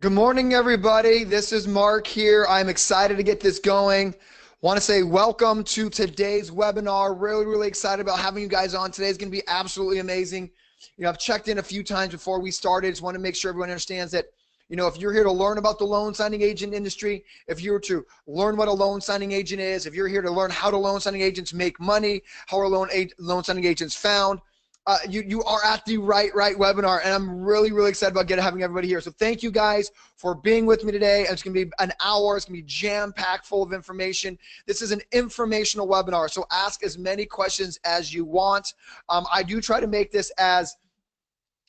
Good morning, everybody. This is Mark here. I'm excited to get this going. Want to say welcome to today's webinar. Really excited about having you guys on. Today is going to be absolutely amazing. I've checked in a few times before we started. Just want to make sure everyone understands that, if you're here to learn about the loan signing agent industry, if you're to learn what a loan signing agent is, if you're here to learn how do loan signing agents make money, how are loan signing agents found, you are at the right webinar, and I'm really excited about having everybody here. So thank you guys for being with me today. It's going to be an hour. It's going to be jam-packed full of information. This is an informational webinar, so ask as many questions as you want. I do try to make this as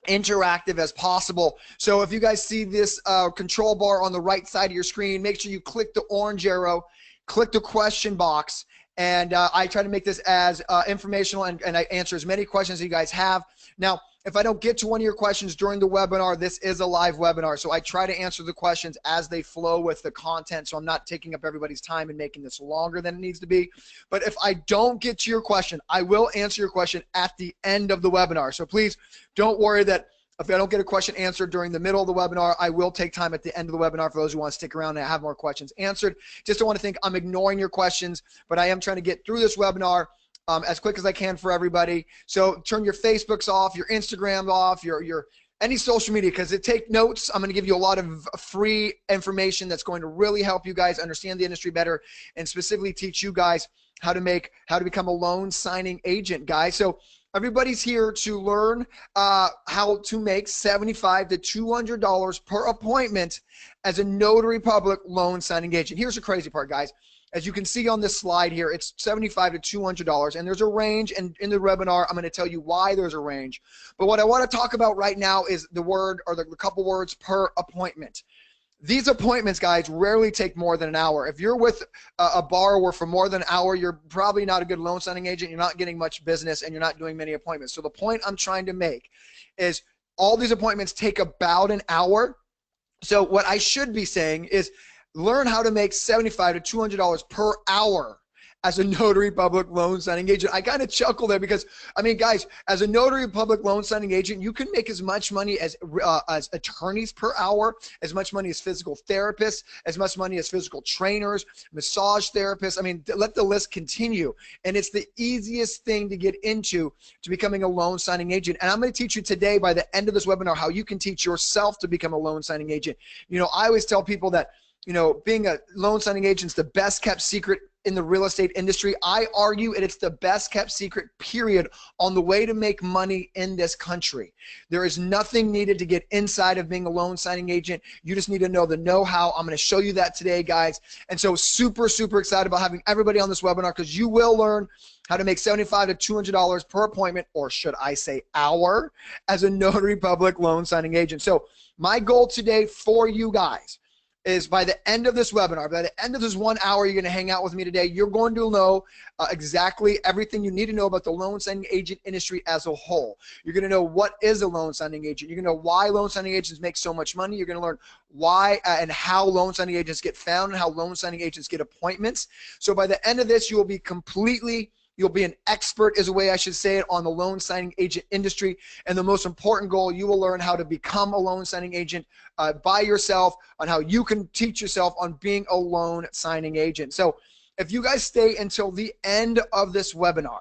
interactive as possible. So if you guys see this control bar on the right side of your screen, make sure you click the orange arrow, click the question box, and I try to make this as informational and I answer as many questions as you guys have. Now, if I don't get to one of your questions during the webinar, this is a live webinar, so I try to answer the questions as they flow with the content, so I'm not taking up everybody's time and making this longer than it needs to be. But if I don't get to your question, I will answer your question at the end of the webinar. So please don't worry that if I don't get a question answered during the middle of the webinar, I will take time at the end of the webinar for those who want to stick around and have more questions answered. Just don't want to think I'm ignoring your questions, but I am trying to get through this webinar as quick as I can for everybody. So turn your Facebooks off, your Instagram off, your any social media, because take notes. I'm going to give you a lot of free information that's going to really help you guys understand the industry better and specifically teach you guys how to become a loan signing agent, guys. So everybody's here to learn how to make $75 to $200 per appointment as a notary public loan signing agent. Here's the crazy part, guys. As you can see on this slide here, it's $75 to $200, and there's a range, and in the webinar, I'm going to tell you why there's a range. But what I want to talk about right now is the word or the couple words per appointment. These appointments, guys, rarely take more than an hour. If you're with a borrower for more than an hour, you're probably not a good loan signing agent. You're not getting much business, and you're not doing many appointments. So the point I'm trying to make is all these appointments take about an hour. So what I should be saying is learn how to make $75 to $200 per hour as a notary public loan signing agent. I kind of chuckle there because, I mean, guys, as a notary public loan signing agent, you can make as much money as attorneys per hour, as much money as physical therapists, as much money as physical trainers, massage therapists. I mean, let the list continue. And it's the easiest thing to get into to becoming a loan signing agent. And I'm going to teach you today by the end of this webinar how you can teach yourself to become a loan signing agent. I always tell people that, being a loan signing agent is the best kept secret in the real estate industry. I argue it's the best kept secret, period, on the way to make money in this country. There is nothing needed to get inside of being a loan signing agent. You just need to know the know-how. I'm going to show you that today, guys. And so super excited about having everybody on this webinar because you will learn how to make $75 to $200 per appointment, or should I say hour, as a notary public loan signing agent. So my goal today for you guys is by the end of this webinar, by the end of this 1 hour you're going to hang out with me today, you're going to know exactly everything you need to know about the loan signing agent industry as a whole. You're going to know what is a loan signing agent. You're going to know why loan signing agents make so much money. You're going to learn why and how loan signing agents get found and how loan signing agents get appointments. So by the end of this, you'll be an expert, is a way I should say it, on the loan signing agent industry. And the most important goal, you will learn how to become a loan signing agent by yourself, on how you can teach yourself on being a loan signing agent. So if you guys stay until the end of this webinar,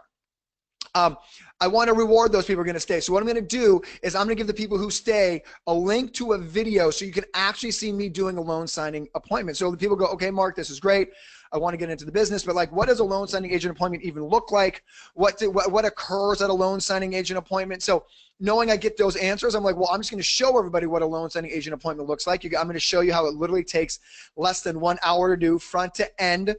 I want to reward those people who are going to stay. So what I'm going to do is I'm going to give the people who stay a link to a video so you can actually see me doing a loan signing appointment. So the people go, okay, Mark, this is great. I want to get into the business, but like, what does a loan signing agent appointment even look like? What occurs at a loan signing agent appointment? So knowing I get those answers, I'm like, well, I'm just going to show everybody what a loan signing agent appointment looks like. I'm going to show you how it literally takes less than 1 hour to do, front to end.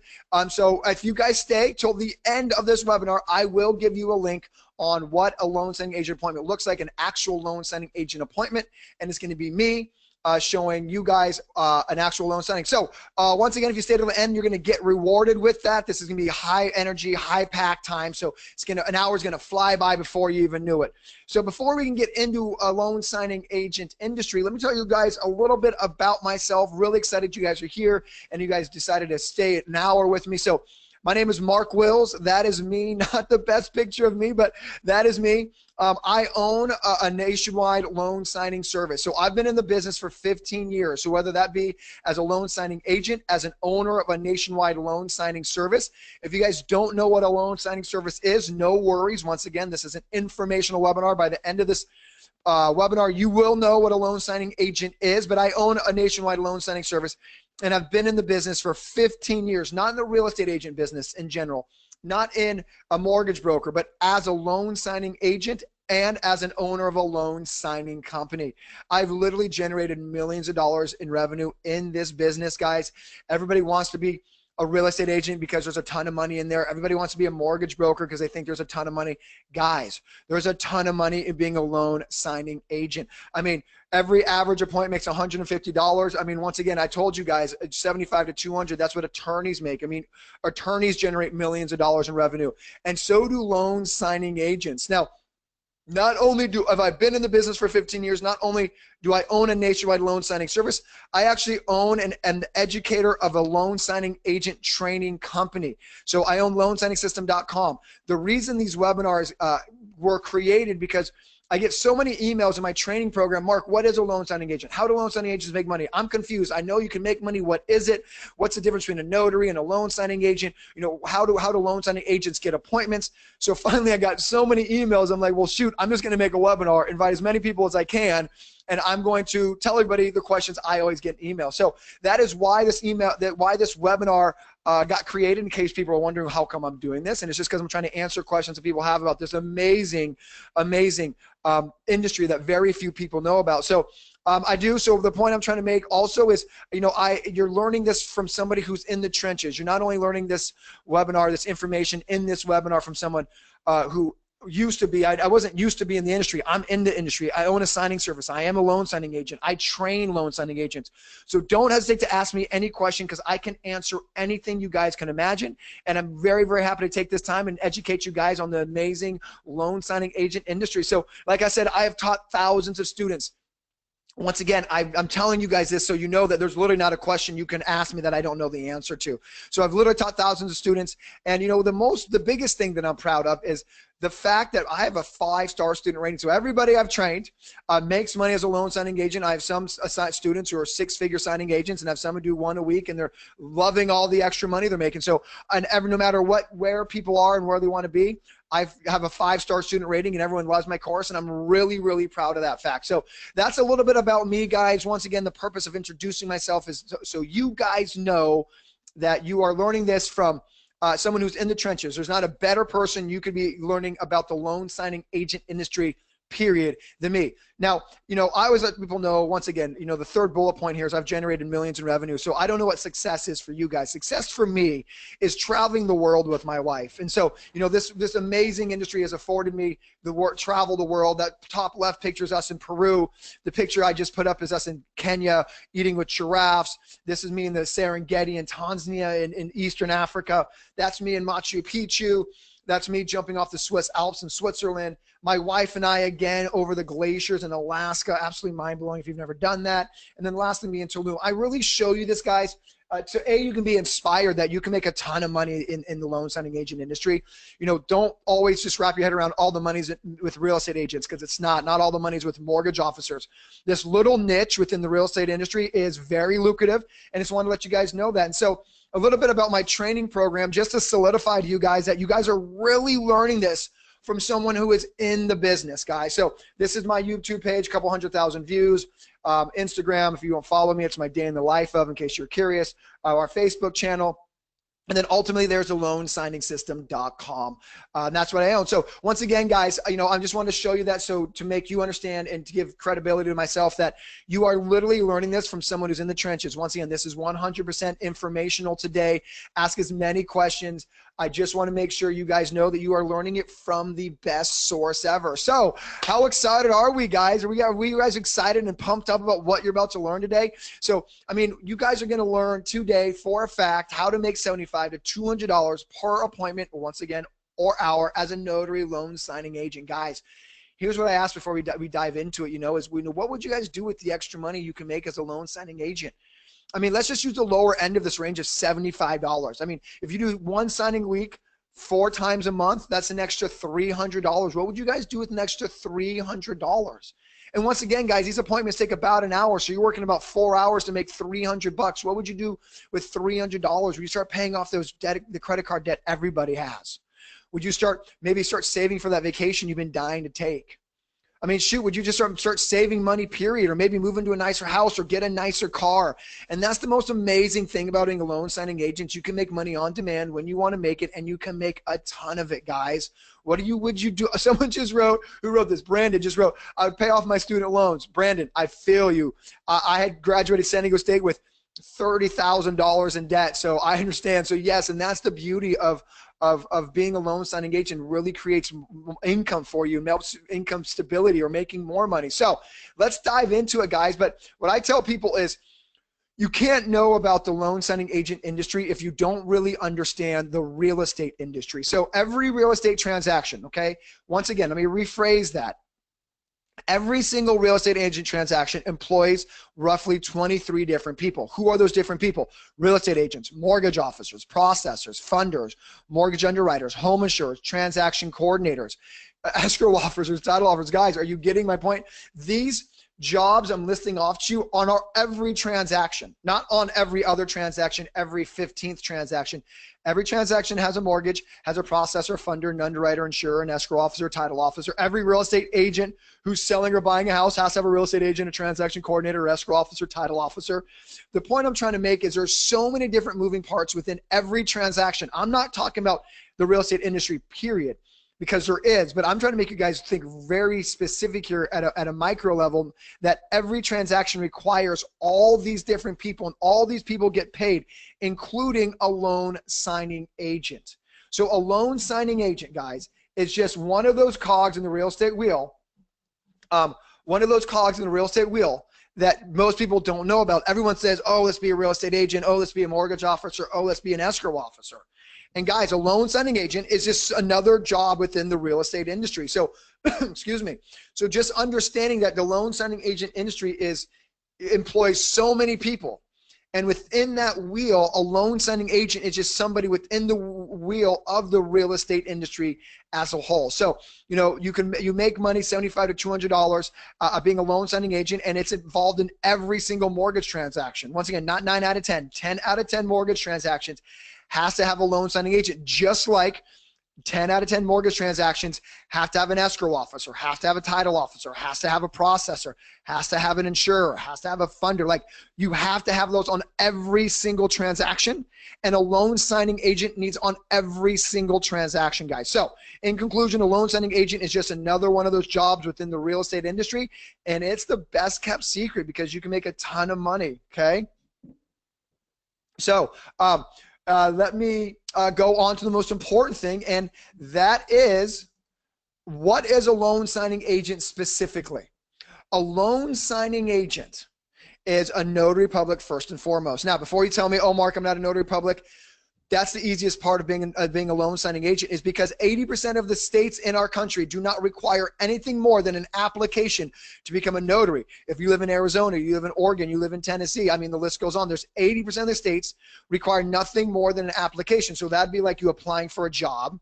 So if you guys stay till the end of this webinar, I will give you a link on what a loan signing agent appointment looks like, an actual loan signing agent appointment, and it's going to be me showing you guys an actual loan signing. So once again, if you stay to the end, you're going to get rewarded with that. This is going to be high energy, high pack time. So an hour is going to fly by before you even knew it. So before we can get into a loan signing agent industry, let me tell you guys a little bit about myself. Really excited you guys are here and you guys decided to stay an hour with me. So My name is Mark Wills. That is me. Not the best picture of me, but that is me. I own a nationwide loan signing service. So I've been in the business for 15 years. So whether that be as a loan signing agent, as an owner of a nationwide loan signing service. If you guys don't know what a loan signing service is, no worries. Once again, this is an informational webinar. By the end of this webinar, you will know what a loan signing agent is, but I own a nationwide loan signing service, and I've been in the business for 15 years, not in the real estate agent business in general, not in a mortgage broker, but as a loan signing agent and as an owner of a loan signing company. I've literally generated millions of dollars in revenue in this business, guys. Everybody wants to be a real estate agent because there's a ton of money in there. Everybody wants to be a mortgage broker because they think there's a ton of money. Guys, there's a ton of money in being a loan signing agent. I mean, every average appointment makes $150. I mean, once again, I told you guys, 75 to 200, that's what attorneys make. I mean, attorneys generate millions of dollars in revenue, and so do loan signing agents. Now, not only have I been in the business for 15 years, not only do I own a nationwide loan signing service, I actually own and am the educator of a loan signing agent training company. So I own loansigningsystem.com. The reason these webinars were created because I get so many emails in my training program. Mark, what is a loan signing agent? How do loan signing agents make money? I'm confused. I know you can make money. What is it? What's the difference between a notary and a loan signing agent? You know, how do loan signing agents get appointments? So finally, I got so many emails. I'm like, well, shoot, I'm just going to make a webinar, invite as many people as I can, and I'm going to tell everybody the questions I always get in email. So that is why this webinar got created, in case people are wondering how come I'm doing this. And it's just because I'm trying to answer questions that people have about this amazing industry that very few people know about. So so the point I'm trying to make also is, you know, you're learning this from somebody who's in the trenches. You're not only learning this webinar, this information in this webinar from someone who used to be, I wasn't used to be in the industry. I'm in the industry. I own a signing service. I am a loan signing agent. I train loan signing agents. So don't hesitate to ask me any question, because I can answer anything you guys can imagine. And I'm very, very happy to take this time and educate you guys on the amazing loan signing agent industry. So like I said, I have taught thousands of students. Once again, I'm telling you guys this so you know that there's literally not a question you can ask me that I don't know the answer to. So I've literally taught thousands of students, and you know, the biggest thing that I'm proud of is the fact that I have a 5-star student rating. So everybody I've trained makes money as a loan signing agent. I have some students who are 6-figure signing agents, and I have some who do 1 a week, and they're loving all the extra money they're making. So no matter where people are and where they want to be, I have a 5-star student rating, and everyone loves my course, and I'm really, really proud of that fact. So that's a little bit about me, guys. Once again, the purpose of introducing myself is so you guys know that you are learning this from someone who's in the trenches. There's not a better person you could be learning about the loan signing agent industry, period, than me. Now, you know, I always let people know, once again, you know, the third bullet point here is I've generated millions in revenue. So I don't know what success is for you guys. Success for me is traveling the world with my wife. And so, you know, this amazing industry has afforded me travel the world. That top left picture is us in Peru. The picture I just put up is us in Kenya eating with giraffes. This is me in the Serengeti in Tanzania in Eastern Africa. That's me in Machu Picchu. That's me jumping off the Swiss Alps in Switzerland. My wife and I, again, over the glaciers in Alaska. Absolutely mind-blowing if you've never done that. And then lastly, me in Tulum. I really show you this, guys. So you can be inspired that you can make a ton of money in the loan signing agent industry. You know, don't always just wrap your head around all the money's with real estate agents, because it's not all the money's with mortgage officers. This little niche within the real estate industry is very lucrative, and I just want to let you guys know that. And so a little bit about my training program, just to solidify to you guys that you guys are really learning this from someone who is in the business, guys. So this is my YouTube page, couple 100,000 views. Instagram, if you don't follow me, it's my day in the life of, in case you're curious. Our Facebook channel. And then ultimately there's a loansigningsystem.com. And that's what I own. So once again, guys, you know, I just wanted to show you that, so to make you understand and to give credibility to myself that you are literally learning this from someone who's in the trenches. Once again, this is 100% informational today. Ask as many questions. I just want to make sure you guys know that you are learning it from the best source ever. So how excited are we, guys? Are we guys excited and pumped up about what you're about to learn today? So, I mean, you guys are going to learn today for a fact how to make $75 to $200 per appointment, once again, or hour as a notary loan signing agent. Guys, here's what I asked before we dive into it, you know, is what would you guys do with the extra money you can make as a loan signing agent? I mean, let's just use the lower end of this range of $75. I mean, if you do one signing a week, 4 times a month, that's an extra $300. What would you guys do with an extra $300? And once again, guys, these appointments take about an hour, so you're working about 4 hours to make $300. What would you do with $300 when you start paying off those debt, the credit card debt everybody has? Would you maybe start saving for that vacation you've been dying to take? I mean, shoot, would you just start saving money, period, or maybe move into a nicer house or get a nicer car? And that's the most amazing thing about being a loan signing agent. You can make money on demand when you want to make it, and you can make a ton of it, guys. Would you do? Someone just wrote, who wrote this? Brandon just wrote, I would pay off my student loans. Brandon, I feel you. I had graduated San Diego State with $30,000 in debt, so I understand. So yes, and that's the beauty of being a loan signing agent. Really creates income for you, helps income stability or making more money. So let's dive into it, guys. But what I tell people is you can't know about the loan signing agent industry if you don't really understand the real estate industry. So every real estate transaction, okay, once again, let me rephrase that. Every single real estate agent transaction employs roughly 23 different people. Who are those different people? Real estate agents, mortgage officers, processors, funders, mortgage underwriters, home insurers, transaction coordinators, escrow officers, title officers. Guys, are you getting my point? These jobs I'm listing off to you on every transaction, not on every other transaction, every 15th transaction. Every transaction has a mortgage, has a processor, funder, an underwriter, insurer, an escrow officer, title officer. Every real estate agent who's selling or buying a house has to have a real estate agent, a transaction coordinator, escrow officer, title officer. The point I'm trying to make is there's so many different moving parts within every transaction. I'm not talking about the real estate industry, period, because there is, but I'm trying to make you guys think very specific here at a micro level, that every transaction requires all these different people, and all these people get paid, including a loan signing agent. So a loan signing agent, guys, is just one of those cogs in the real estate wheel, that most people don't know about. Everyone says, oh, let's be a real estate agent, oh, let's be a mortgage officer, oh, let's be an escrow officer. And guys, a loan signing agent is just another job within the real estate industry. So, excuse me. So just understanding that the loan signing agent industry employs so many people. And within that wheel, a loan signing agent is just somebody within the wheel of the real estate industry as a whole. So, you know, you make money $75 to $200 being a loan signing agent, and it's involved in every single mortgage transaction. Once again, not 9 out of 10, 10 out of 10 mortgage transactions has to have a loan signing agent, just like 10 out of 10 mortgage transactions have to have an escrow officer, have to have a title officer, has to have a processor, has to have an insurer, has to have a funder. Like, you have to have those on every single transaction, and a loan signing agent needs on every single transaction, guys. So in conclusion, a loan signing agent is just another one of those jobs within the real estate industry, and it's the best kept secret because you can make a ton of money, okay? So, let me go on to the most important thing, and that is, what is a loan signing agent specifically? A loan signing agent is a notary public first and foremost. Now, before you tell me, oh, Mark, I'm not a notary public, that's the easiest part of being a loan signing agent, is because 80% of the states in our country do not require anything more than an application to become a notary. If you live in Arizona, you live in Oregon, you live in Tennessee, I mean, the list goes on. There's 80% of the states require nothing more than an application. So that'd be like you applying for a job,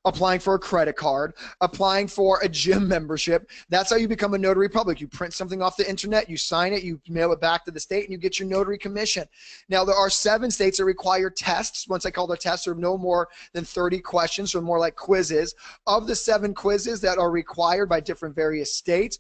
applying for a credit card, applying for a gym membership. That's how you become a notary public. You print something off the internet, you sign it, you mail it back to the state, and you get your notary commission. Now, there are 7 states that require tests. Once I call the tests, are no more than 30 questions, so more like quizzes. Of the 7 quizzes that are required by different various states,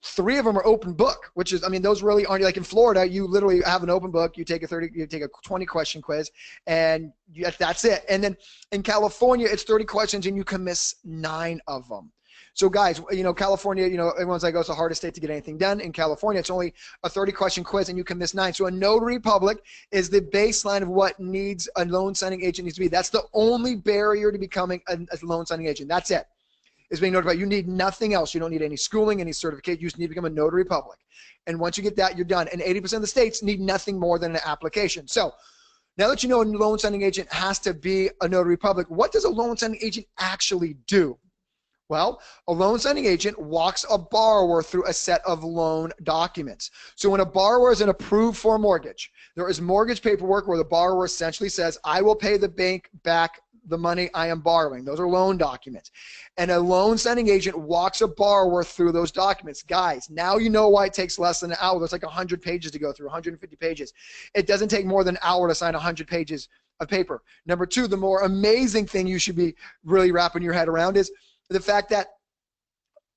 3 of them are open book, which is, I mean, those really aren't, like in Florida, you literally have an open book, you take a 20 question quiz, and that's it. And then in California, it's 30 questions and you can miss 9 of them. So guys, you know, California, you know, everyone's like, oh, it's the hardest state to get anything done. In California, it's only a 30 question quiz and you can miss 9. So a notary public is the baseline of what needs a loan signing agent needs to be. That's the only barrier to becoming a loan signing agent. That's it. Is being notified. You need nothing else. You don't need any schooling, any certificate. You just need to become a notary public. And once you get that, you're done. And 80% of the states need nothing more than an application. So now that you know a loan signing agent has to be a notary public, what does a loan signing agent actually do? Well, a loan signing agent walks a borrower through a set of loan documents. So when a borrower is approved for a mortgage, there is mortgage paperwork where the borrower essentially says, I will pay the bank back the money I am borrowing. Those are loan documents. And a loan signing agent walks a borrower through those documents. Guys, now you know why it takes less than an hour. There's like 100 pages to go through, 150 pages. It doesn't take more than an hour to sign 100 pages of paper. Number two, the more amazing thing you should be really wrapping your head around is the fact that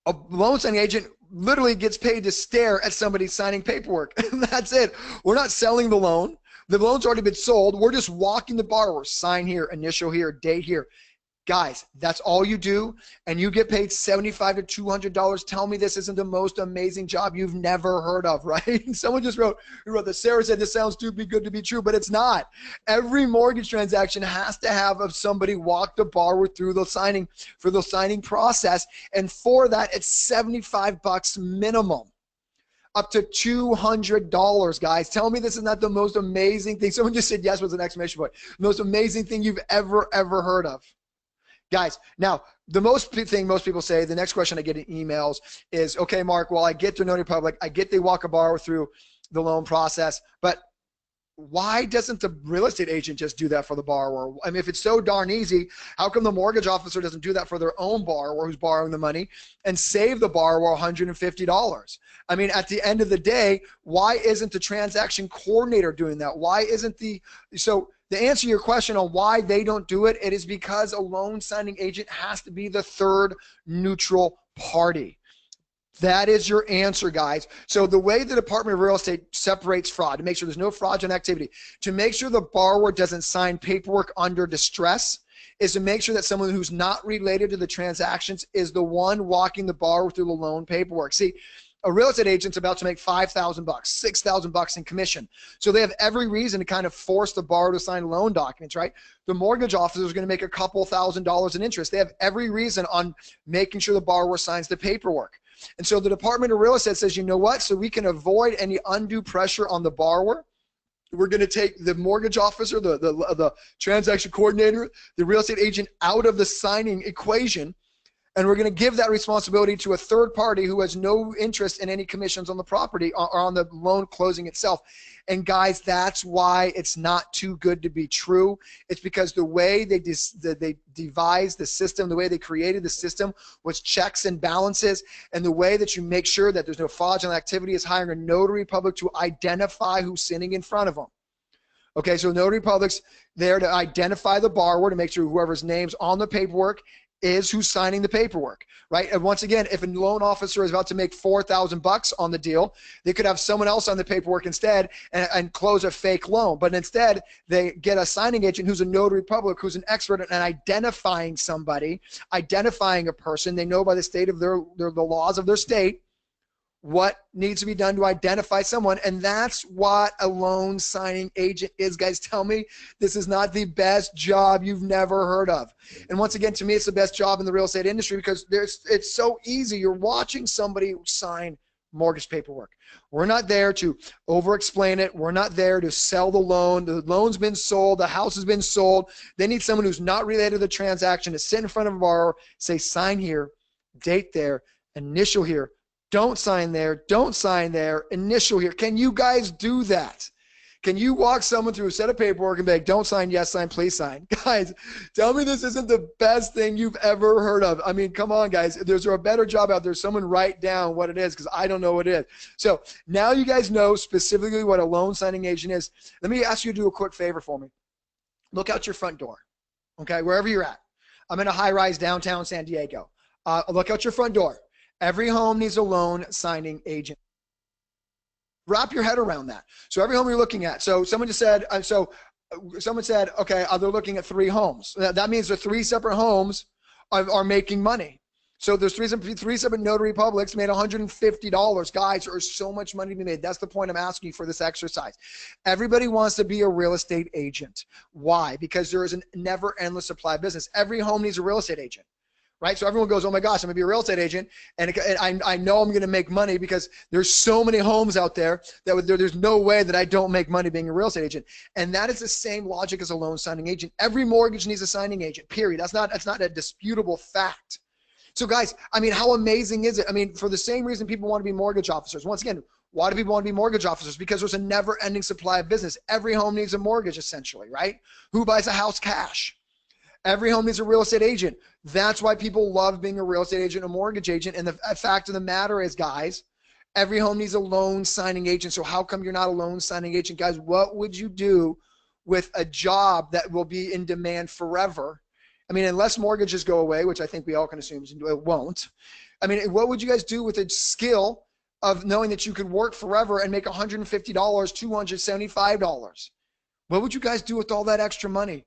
a loan signing agent literally gets paid to stare at somebody signing paperwork. That's it. We're not selling the loan. The loan's already been sold. We're just walking the borrower, sign here, initial here, date here. Guys, that's all you do, and you get paid $75 to $200. Tell me this isn't the most amazing job you've never heard of, right? Someone just wrote that Sarah said this sounds too good to be true, but it's not. Every mortgage transaction has to have somebody walk the borrower through the signing process, and for that, it's $75 minimum. Up to $200, guys. Tell me this is not the most amazing thing. Someone just said yes with an exclamation point. Most amazing thing you've ever heard of. Guys, now, the most thing most people say, the next question I get in emails is, okay, Mark, well, I get to Notary Public, I get they walk a borrower through the loan process, but why doesn't the real estate agent just do that for the borrower? I mean, if it's so darn easy, how come the mortgage officer doesn't do that for their own borrower who's borrowing the money and save the borrower $150? I mean, at the end of the day, why isn't the transaction coordinator doing that? Why isn't so to answer your question on why they don't do it, it is because a loan signing agent has to be the third neutral party. That is your answer, guys. So the way the Department of Real Estate separates fraud, to make sure there's no fraudulent activity, to make sure the borrower doesn't sign paperwork under distress, is to make sure that someone who's not related to the transactions is the one walking the borrower through the loan paperwork. See, a real estate agent's about to make $5,000, $6,000 in commission. So they have every reason to kind of force the borrower to sign loan documents, right? The mortgage officer is going to make a couple $1,000s in interest. They have every reason on making sure the borrower signs the paperwork. And so the Department of Real Estate says, you know what? So we can avoid any undue pressure on the borrower. We're going to take the mortgage officer, the transaction coordinator, the real estate agent out of the signing equation. And we're going to give that responsibility to a third party who has no interest in any commissions on the property or on the loan closing itself. And guys, that's why it's not too good to be true. It's because the way they devised the system, the way they created the system was checks and balances, and the way that you make sure that there's no fraudulent activity is hiring a notary public to identify who's sitting in front of them. Okay, so notary public's there to identify the borrower, to make sure whoever's name's on the paperwork is who's signing the paperwork, right? And once again, if a loan officer is about to make $4,000 on the deal, they could have someone else on the paperwork instead and close a fake loan. But instead, they get a signing agent who's a notary public, who's an expert in identifying somebody, identifying a person. They know by the state of the laws of their state what needs to be done to identify someone, and that's what a loan signing agent is, guys. Tell me this is not the best job you've never heard of. And once again, to me, it's the best job in the real estate industry because it's so easy. You're watching somebody sign mortgage paperwork. We're not there to over-explain it. We're not there to sell the loan. The loan's been sold. The house has been sold. They need someone who's not related to the transaction to sit in front of a borrower, say, sign here, date there, initial here. Don't sign there, don't sign there, initial here. Can you guys do that? Can you walk someone through a set of paperwork and be like, don't sign, yes, sign, please sign? Guys, tell me this isn't the best thing you've ever heard of. I mean, come on, guys. There's a better job out there. Someone write down what it is because I don't know what it is. So now you guys know specifically what a loan signing agent is. Let me ask you to do a quick favor for me. Look out your front door, okay, wherever you're at. I'm in a high-rise downtown San Diego. Look out your front door. Every home needs a loan signing agent. Wrap your head around that. So every home you're looking at. So someone just said, someone said, okay, they're looking at 3 homes. That means the 3 separate homes are making money. So there's three separate notary publics made $150. Guys, there's so much money to be made. That's the point I'm asking you for this exercise. Everybody wants to be a real estate agent. Why? Because there is a never endless supply of business. Every home needs a real estate agent. Right? So everyone goes, oh my gosh, I'm gonna be a real estate agent, and I know I'm gonna make money because there's so many homes out there that there's no way that I don't make money being a real estate agent. And that is the same logic as a loan signing agent. Every mortgage needs a signing agent, period. That's not a disputable fact. So guys, I mean, how amazing is it? I mean, for the same reason people want to be mortgage officers. Once again, why do people want to be mortgage officers? Because there's a never-ending supply of business. Every home needs a mortgage, essentially, right? Who buys a house cash? Every home needs a real estate agent. That's why people love being a real estate agent, a mortgage agent. And the fact of the matter is, guys, every home needs a loan signing agent. So how come you're not a loan signing agent? Guys, what would you do with a job that will be in demand forever? I mean, unless mortgages go away, which I think we all can assume it won't. I mean, what would you guys do with a skill of knowing that you could work forever and make $150, $275? What would you guys do with all that extra money?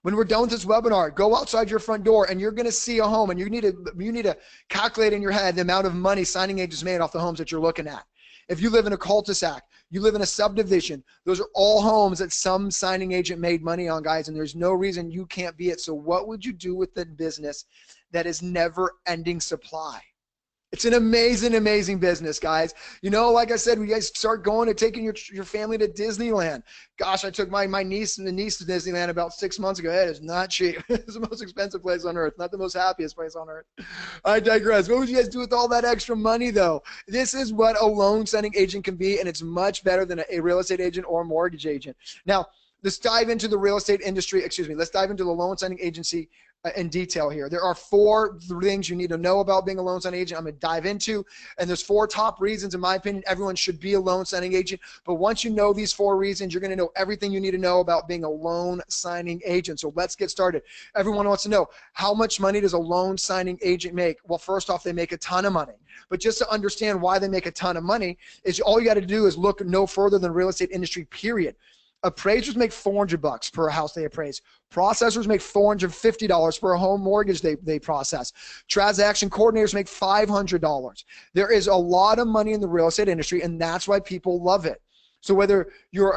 When we're done with this webinar, go outside your front door and you're going to see a home, and you need to calculate in your head the amount of money signing agents made off the homes that you're looking at. If you live in a cul-de-sac, you live in a subdivision, those are all homes that some signing agent made money on, guys, and there's no reason you can't be it. So what would you do with the business that is never-ending supply? It's an amazing, amazing business, guys. You know, like I said, when you guys start going and taking your family to Disneyland. Gosh, I took my niece to Disneyland about 6 months ago. It is not cheap. It's the most expensive place on earth, not the most happiest place on earth. I digress. What would you guys do with all that extra money, though? This is what a loan signing agent can be, and it's much better than a real estate agent or a mortgage agent. Now, let's dive into the real estate industry. Excuse me. Let's dive into the loan signing agency in detail here. There are 4 things you need to know about being a loan signing agent I'm going to dive into, and there's 4 top reasons, in my opinion, everyone should be a loan signing agent. But once you know these 4 reasons, you're going to know everything you need to know about being a loan signing agent. So let's get started. Everyone wants to know, how much money does a loan signing agent make? Well, first off, they make a ton of money. But just to understand why they make a ton of money, is all you got to do is look no further than real estate industry, period. Appraisers make $400 per house they appraise. Processors make $450 for a home mortgage they process. Transaction coordinators make $500. There is a lot of money in the real estate industry, and that's why people love it. So whether you're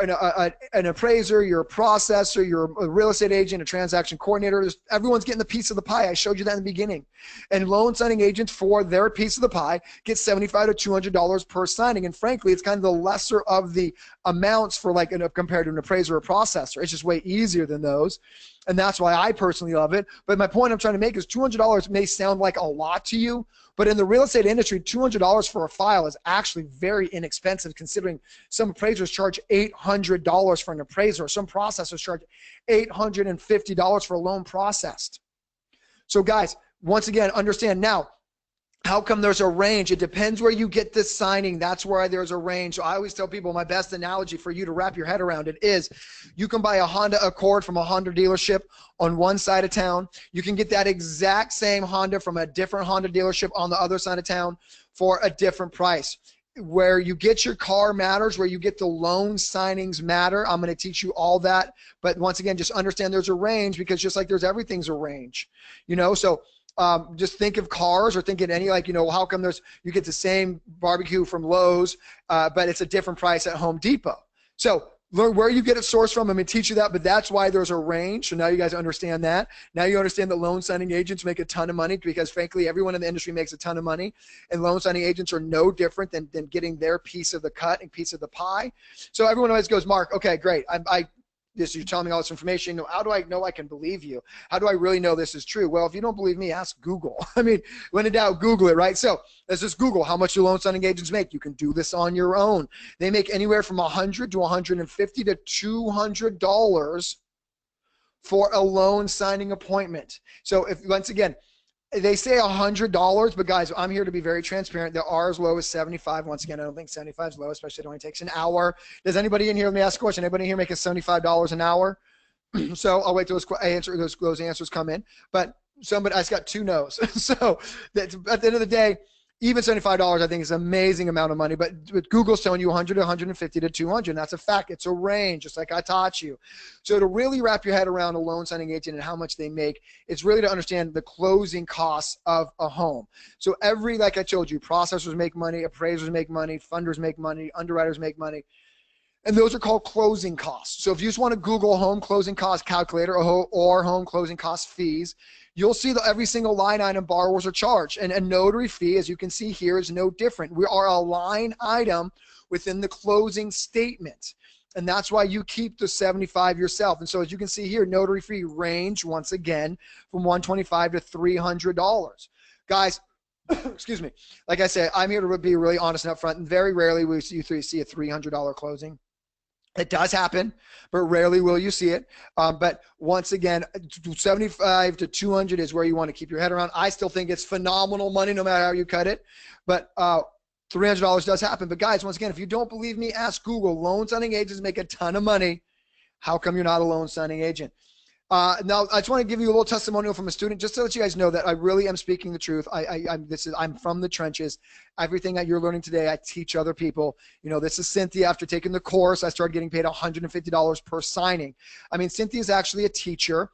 an appraiser, you're a processor, you're a real estate agent, a transaction coordinator, everyone's getting the piece of the pie. I showed you that in the beginning. And loan signing agents, for their piece of the pie, get $75 to $200 per signing. And frankly, it's kind of the lesser of the amounts for compared to an appraiser or a processor. It's just way easier than those. And that's why I personally love it. But my point I'm trying to make is $200 may sound like a lot to you, but in the real estate industry, $200 for a file is actually very inexpensive, considering some appraisers charge $800 for an appraiser. Some processors charge $850 for a loan processed. So guys, once again, understand now, how come there's a range? It depends where you get this signing. That's why there's a range. So I always tell people, my best analogy for you to wrap your head around it is, you can buy a Honda Accord from a Honda dealership on one side of town. You can get that exact same Honda from a different Honda dealership on the other side of town for a different price. Where you get your car matters, where you get the loan signings matter. I'm going to teach you all that. But once again, just understand there's a range, because just like there's everything's a range, you know? So just think of cars, or think of any, how come you get the same barbecue from Lowe's, but it's a different price at Home Depot. So learn where you get it sourced from. I'm going to teach you that, but that's why there's a range. So now you guys understand that. Now you understand that loan signing agents make a ton of money, because frankly, everyone in the industry makes a ton of money, and loan signing agents are no different than getting their piece of the cut and piece of the pie. So everyone always goes, Mark, okay, great. You're telling me all this information. How do I know I can believe you? How do I really know this is true? Well, if you don't believe me, ask Google. I mean, when in doubt, Google it, right? So let's just Google how much do loan signing agents make. You can do this on your own. They make anywhere from $100 to $150 to $200 for a loan signing appointment. So if, once again, they say $100, but guys, I'm here to be very transparent. There are as low as 75. Once again, I don't think 75 is low, especially it only takes an hour. Does anybody in here, let me ask a question, anybody in here making $75 an hour? So I'll wait till those answers come in. But somebody, I just got 2 no's. So that's, at the end of the day, even $75, I think, is an amazing amount of money. But Google's telling you 100 to 150 to 200. And that's a fact. It's a range, just like I taught you. So to really wrap your head around a loan signing agent and how much they make, it's really to understand the closing costs of a home. So like I told you, processors make money, appraisers make money, funders make money, underwriters make money. And those are called closing costs. So if you just want to Google home closing cost calculator or home closing cost fees, you'll see that every single line item borrowers are charged. And a notary fee, as you can see here, is no different. We are a line item within the closing statement. And that's why you keep the 75 yourself. And so as you can see here, notary fee range, once again, from $125 to $300. Guys, excuse me. Like I said, I'm here to be really honest and upfront, and very rarely will you see a $300 closing. It does happen, but rarely will you see it. But once again, 75 to 200 is where you want to keep your head around. I still think it's phenomenal money no matter how you cut it. But $300 does happen. But guys, once again, if you don't believe me, ask Google. Loan signing agents make a ton of money. How come you're not a loan signing agent? Now, I just want to give you a little testimonial from a student, just to let you guys know that I really am speaking the truth. I'm from the trenches. Everything that you're learning today, I teach other people. You know, this is Cynthia. After taking the course, I started getting paid $150 per signing. I mean, Cynthia is actually a teacher.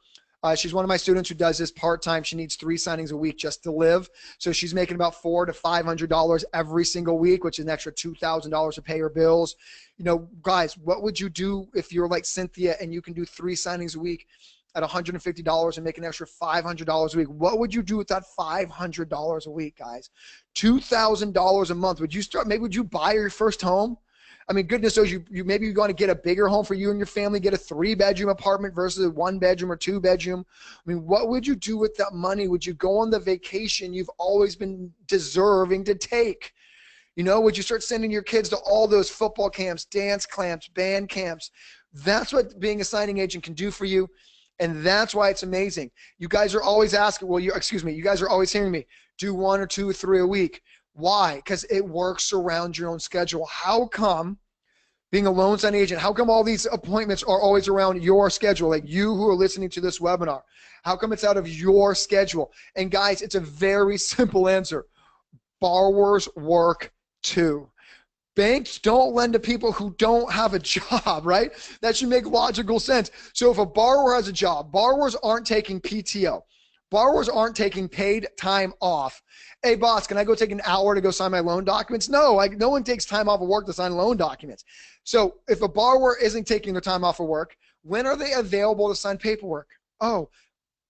She's one of my students who does this part-time. She needs 3 signings a week just to live. So she's making about $400 to $500 every single week, which is an extra $2,000 to pay her bills. You know, guys, what would you do if you're like Cynthia and you can do 3 signings a week at $150 and make an extra $500 a week? What would you do with that $500 a week, guys? $2,000 a month. Would you start, maybe would you buy your first home? I mean, goodness knows you maybe you're going to get a bigger home for you and your family, get a 3-bedroom apartment versus a 1-bedroom or 2-bedroom. I mean, what would you do with that money? Would you go on the vacation you've always been deserving to take? You know, would you start sending your kids to all those football camps, dance camps, band camps? That's what being a signing agent can do for you. And that's why it's amazing. You guys are always asking, well, you guys are always hearing me, do 1 or 2 or 3 a week. Why? Because it works around your own schedule. How come being a loan signing agent, how come all these appointments are always around your schedule? Like you who are listening to this webinar, how come it's out of your schedule? And guys, it's a very simple answer. Borrowers work too. Banks don't lend to people who don't have a job, right? That should make logical sense. So if a borrower has a job, borrowers aren't taking PTO. Borrowers aren't taking paid time off. Hey, boss, can I go take an hour to go sign my loan documents? No, no one takes time off of work to sign loan documents. So if a borrower isn't taking their time off of work, when are they available to sign paperwork? Oh,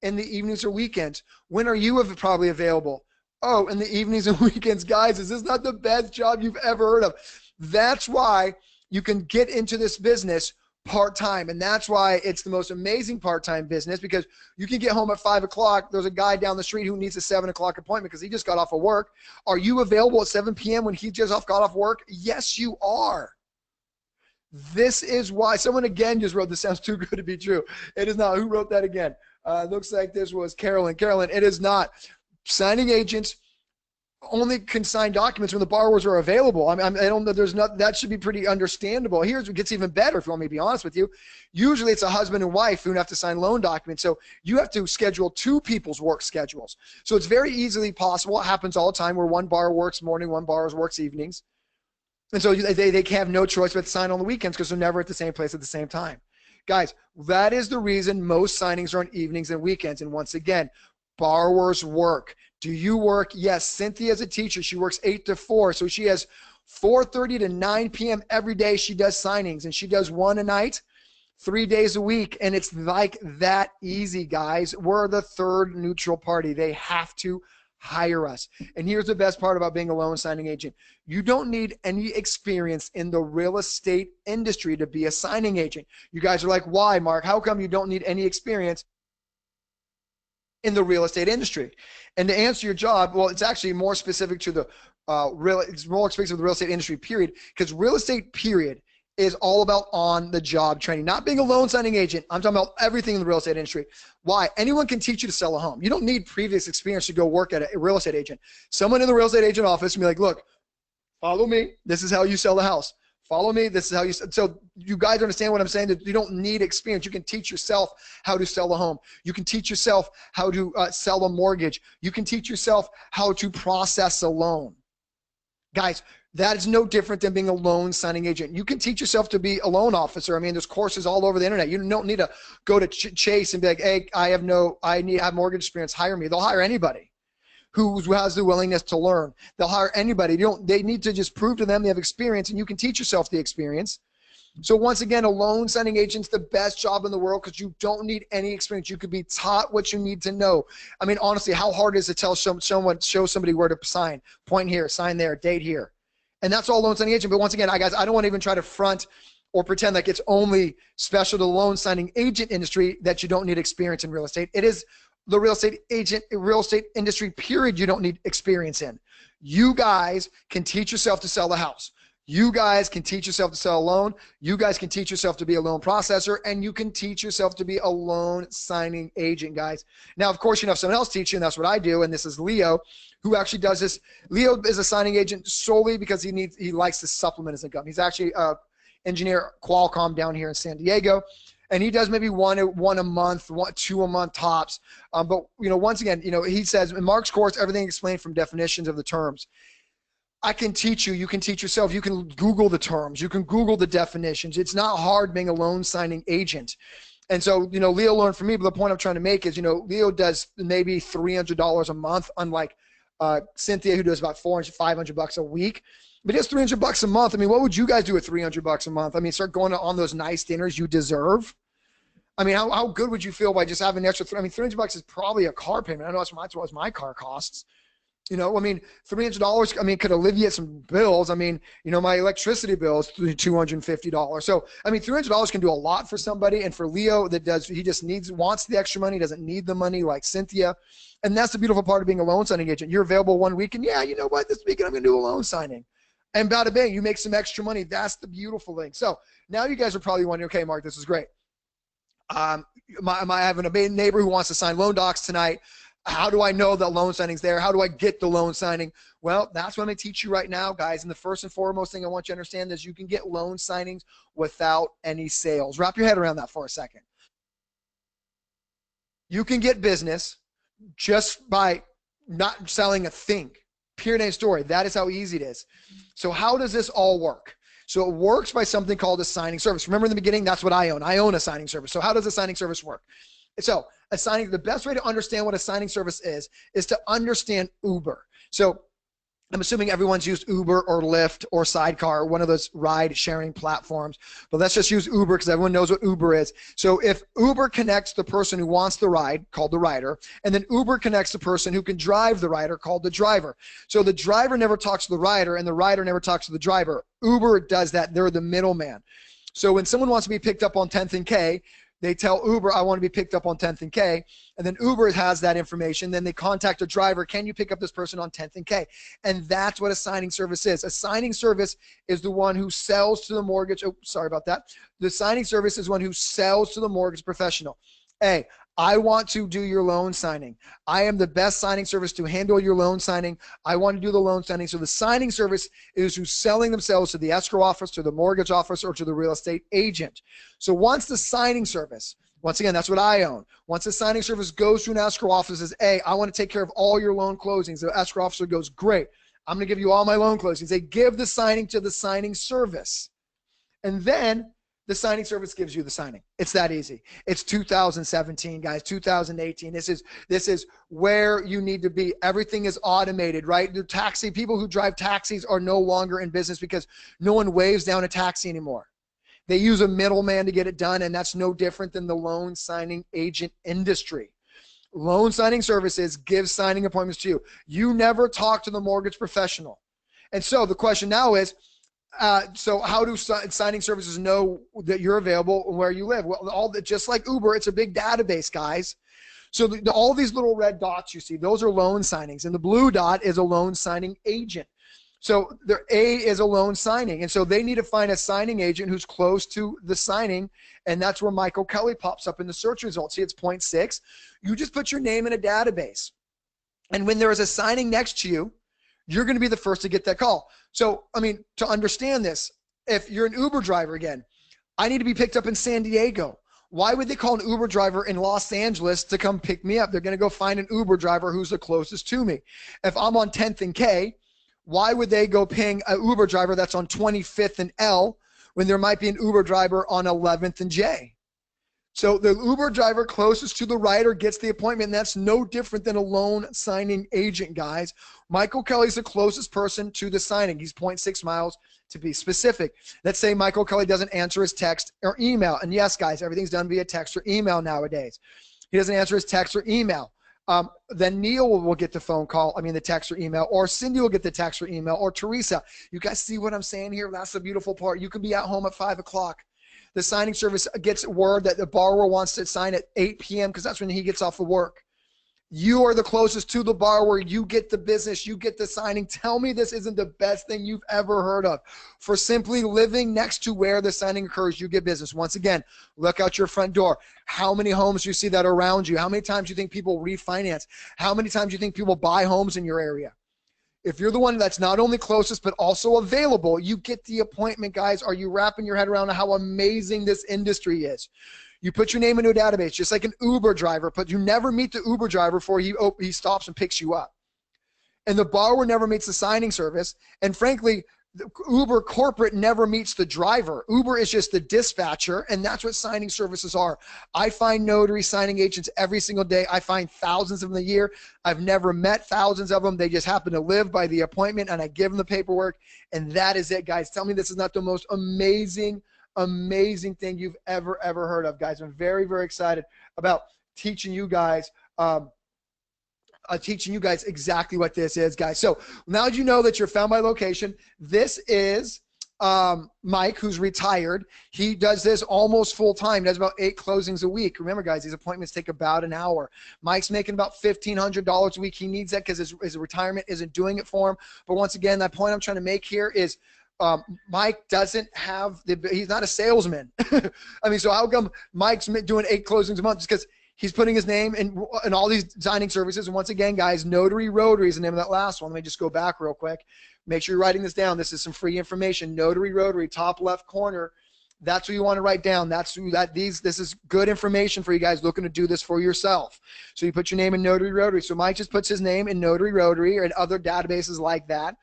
in the evenings or weekends. When are you probably available? Oh, in the evenings and weekends. Guys, is this not the best job you've ever heard of? That's why you can get into this business part-time, and that's why it's the most amazing part-time business, because you can get home at 5 o'clock. There's a guy down the street who needs a 7 o'clock appointment because he just got off of work. Are you available at 7 p.m. when he just got off work? Yes, you are. This is why someone again just wrote, this sounds too good to be true. It is not. Who wrote that again? Looks like this was Carolyn. Carolyn, it is not. Signing agents only can sign documents when the borrowers are available. I don't know. That should be pretty understandable. Here's what gets even better, if you want me to be honest with you. Usually it's a husband and wife who have to sign loan documents. So you have to schedule 2 people's work schedules. So it's very easily possible. It happens all the time where one borrower works morning, one borrower works evenings. And so they have no choice but to sign on the weekends because they're never at the same place at the same time. Guys, that is the reason most signings are on evenings and weekends. And once again, borrowers work. Do you work? Yes. Cynthia is a teacher. She works 8 to 4. So she has 4:30 to 9 p.m. every day. She does signings, and she does 1 a night, 3 days a week. And it's like that easy, guys. We're the third neutral party. They have to hire us. And here's the best part about being a loan signing agent. You don't need any experience in the real estate industry to be a signing agent. You guys are like, why, Mark? How come you don't need any experience in the real estate industry? And to answer your job, well, it's actually more specific to the it's more specific to the real estate industry, period, because real estate, period, is all about on-the-job training. Not being a loan signing agent. I'm talking about everything in the real estate industry. Why? Anyone can teach you to sell a home. You don't need previous experience to go work at a real estate agent. Someone in the real estate agent office can be like, look, follow me. This is how you sell a house. Follow me. This is how you. So you guys understand what I'm saying? That you don't need experience. You can teach yourself how to sell a home. You can teach yourself how to sell a mortgage. You can teach yourself how to process a loan. Guys, that is no different than being a loan signing agent. You can teach yourself to be a loan officer. I mean, there's courses all over the internet. You don't need to go to Chase and be like, hey, I have mortgage experience. Hire me. They'll hire anybody who has the willingness to learn. They'll hire anybody. They need to just prove to them they have experience, and you can teach yourself the experience. So once again, a loan signing agent's the best job in the world because you don't need any experience. You could be taught what you need to know. I mean, honestly, how hard is it to show somebody where to sign? Point here, sign there, date here. And that's all loan signing agent. But once again, guys, I don't want to even try to front or pretend like it's only special to the loan signing agent industry that you don't need experience in real estate. It is the real estate industry, period, you don't need experience in. You guys can teach yourself to sell the house. You guys can teach yourself to sell a loan. You guys can teach yourself to be a loan processor, and you can teach yourself to be a loan signing agent, guys. Now, of course, you know, if someone else teaches you, and that's what I do, and this is Leo, who actually does this. Leo is a signing agent solely because he likes to supplement his income. He's actually an engineer at Qualcomm down here in San Diego, and he does maybe one a month, two a month tops. But, you know, once again, you know, he says in Mark's course, everything explained from definitions of the terms. I can teach you. You can teach yourself. You can Google the terms. You can Google the definitions. It's not hard being a loan signing agent. And so, you know, Leo learned from me, but the point I'm trying to make is, you know, Leo does maybe $300 a month, unlike Cynthia, who does about $400, $500 a week. But he has $300 a month. I mean, what would you guys do with $300 a month? I mean, start going on those nice dinners you deserve. I mean, how good would you feel by just having an extra? I mean, $300 is probably a car payment. I know that's what my car costs. You know, I mean, $300, I mean, could alleviate some bills. I mean, you know, my electricity bill is $250. So, I mean, $300 can do a lot for somebody. And for Leo, he just wants the extra money, doesn't need the money like Cynthia. And that's the beautiful part of being a loan signing agent. You're available one week, and yeah, you know what, this weekend I'm going to do a loan signing. And bada bang, you make some extra money. That's the beautiful thing. So now you guys are probably wondering, okay, Mark, this is great. I have a neighbor who wants to sign loan docs tonight. How do I know that loan signing's there? How do I get the loan signing? Well, that's what I'm going to teach you right now, guys. And the first and foremost thing I want you to understand is you can get loan signings without any sales. Wrap your head around that for a second. You can get business just by not selling a thing. Period, end story. That is how easy it is. So how does this all work? So it works by something called a signing service. Remember in the beginning, that's what I own. I own a signing service. So how does a signing service work? So the best way to understand what a signing service is to understand Uber. So I'm assuming everyone's used Uber or Lyft or Sidecar, one of those ride sharing platforms, but let's just use Uber because everyone knows what Uber is. So if Uber connects the person who wants the ride, called the rider, and then Uber connects the person who can drive the rider, called the driver. So the driver never talks to the rider and the rider never talks to the driver. Uber does that. They're the middleman. So when someone wants to be picked up on 10th and K, they tell Uber, I want to be picked up on 10th and K, and then Uber has that information. Then they contact a driver, can you pick up this person on 10th and K? And that's what a signing service is. A signing service is the one who sells to the mortgage. Oh, sorry about that. The signing service is one who sells to the mortgage professional. Hey, I want to do your loan signing. I am the best signing service to handle your loan signing. I want to do the loan signing. So the signing service is who's selling themselves to the escrow office, to the mortgage office, or to the real estate agent. So once the signing service, once again, that's what I own. Once the signing service goes to an escrow office, says, hey, I want to take care of all your loan closings. The escrow officer goes, great. I'm going to give you all my loan closings. They give the signing to the signing service. And then the signing service gives you the signing. It's that easy. It's 2017, guys, 2018. This is where you need to be. Everything is automated, right? The people who drive taxis are no longer in business because no one waves down a taxi anymore. They use a middleman to get it done, and that's no different than the loan signing agent industry. Loan signing services give signing appointments to you. You never talk to the mortgage professional. And so the question now is, so how do signing services know that you're available and where you live? Well, just like Uber, it's a big database, guys. So all these little red dots you see, those are loan signings, and the blue dot is a loan signing agent. So their A is a loan signing, and so they need to find a signing agent who's close to the signing, and that's where Michael Kelly pops up in the search results. See, it's 0.6. You just put your name in a database, and when there is a signing next to you, you're going to be the first to get that call. So, I mean, to understand this, if you're an Uber driver, again, I need to be picked up in San Diego. Why would they call an Uber driver in Los Angeles to come pick me up? They're going to go find an Uber driver who's the closest to me. If I'm on 10th and K, why would they go ping an Uber driver that's on 25th and L when there might be an Uber driver on 11th and J? So the Uber driver closest to the rider gets the appointment, and that's no different than a loan signing agent, guys. Michael Kelly's the closest person to the signing. He's 0.6 miles to be specific. Let's say Michael Kelly doesn't answer his text or email. And yes, guys, everything's done via text or email nowadays. He doesn't answer his text or email. Then Neil will get the phone call, the text or email, or Cindy will get the text or email, or Teresa. You guys see what I'm saying here? That's the beautiful part. You can be at home at 5 o'clock. The signing service gets word that the borrower wants to sign at 8 p.m. because that's when he gets off of work. You are the closest to the borrower. You get the business. You get the signing. Tell me this isn't the best thing you've ever heard of. For simply living next to where the signing occurs, you get business. Once again, look out your front door. How many homes do you see that are around you? How many times do you think people refinance? How many times do you think people buy homes in your area? If you're the one that's not only closest but also available, you get the appointment, guys. Are you wrapping your head around how amazing this industry is? You put your name into a database, just like an Uber driver, but you never meet the Uber driver before he stops and picks you up. And the borrower never meets the signing service. And frankly, the Uber corporate never meets the driver. Uber is just the dispatcher, and that's what signing services are. I find notary signing agents every single day. I find thousands of them a year. I've never met thousands of them. They just happen to live by the appointment, and I give them the paperwork, and that is it, guys. Tell me this is not the most amazing thing you've ever heard of, guys. I'm very, very excited about teaching you guys exactly what this is, guys. So now that you know that you're found by location, this is Mike, who's retired. He does this almost full time. He does about 8 closings a week. Remember, guys, these appointments take about an hour. Mike's making about $1,500 a week. He needs that because his retirement isn't doing it for him. But once again, that point I'm trying to make here is Mike doesn't have he's not a salesman. I mean, so how come Mike's doing 8 closings a month? Just because he's putting his name in all these signing services. And once again, guys, Notary Rotary is the name of that last one. Let me just go back real quick. Make sure you're writing this down. This is some free information. Notary Rotary, top left corner. That's what you want to write down. This is good information for you guys looking to do this for yourself. So you put your name in Notary Rotary. So Mike just puts his name in Notary Rotary or in other databases like that.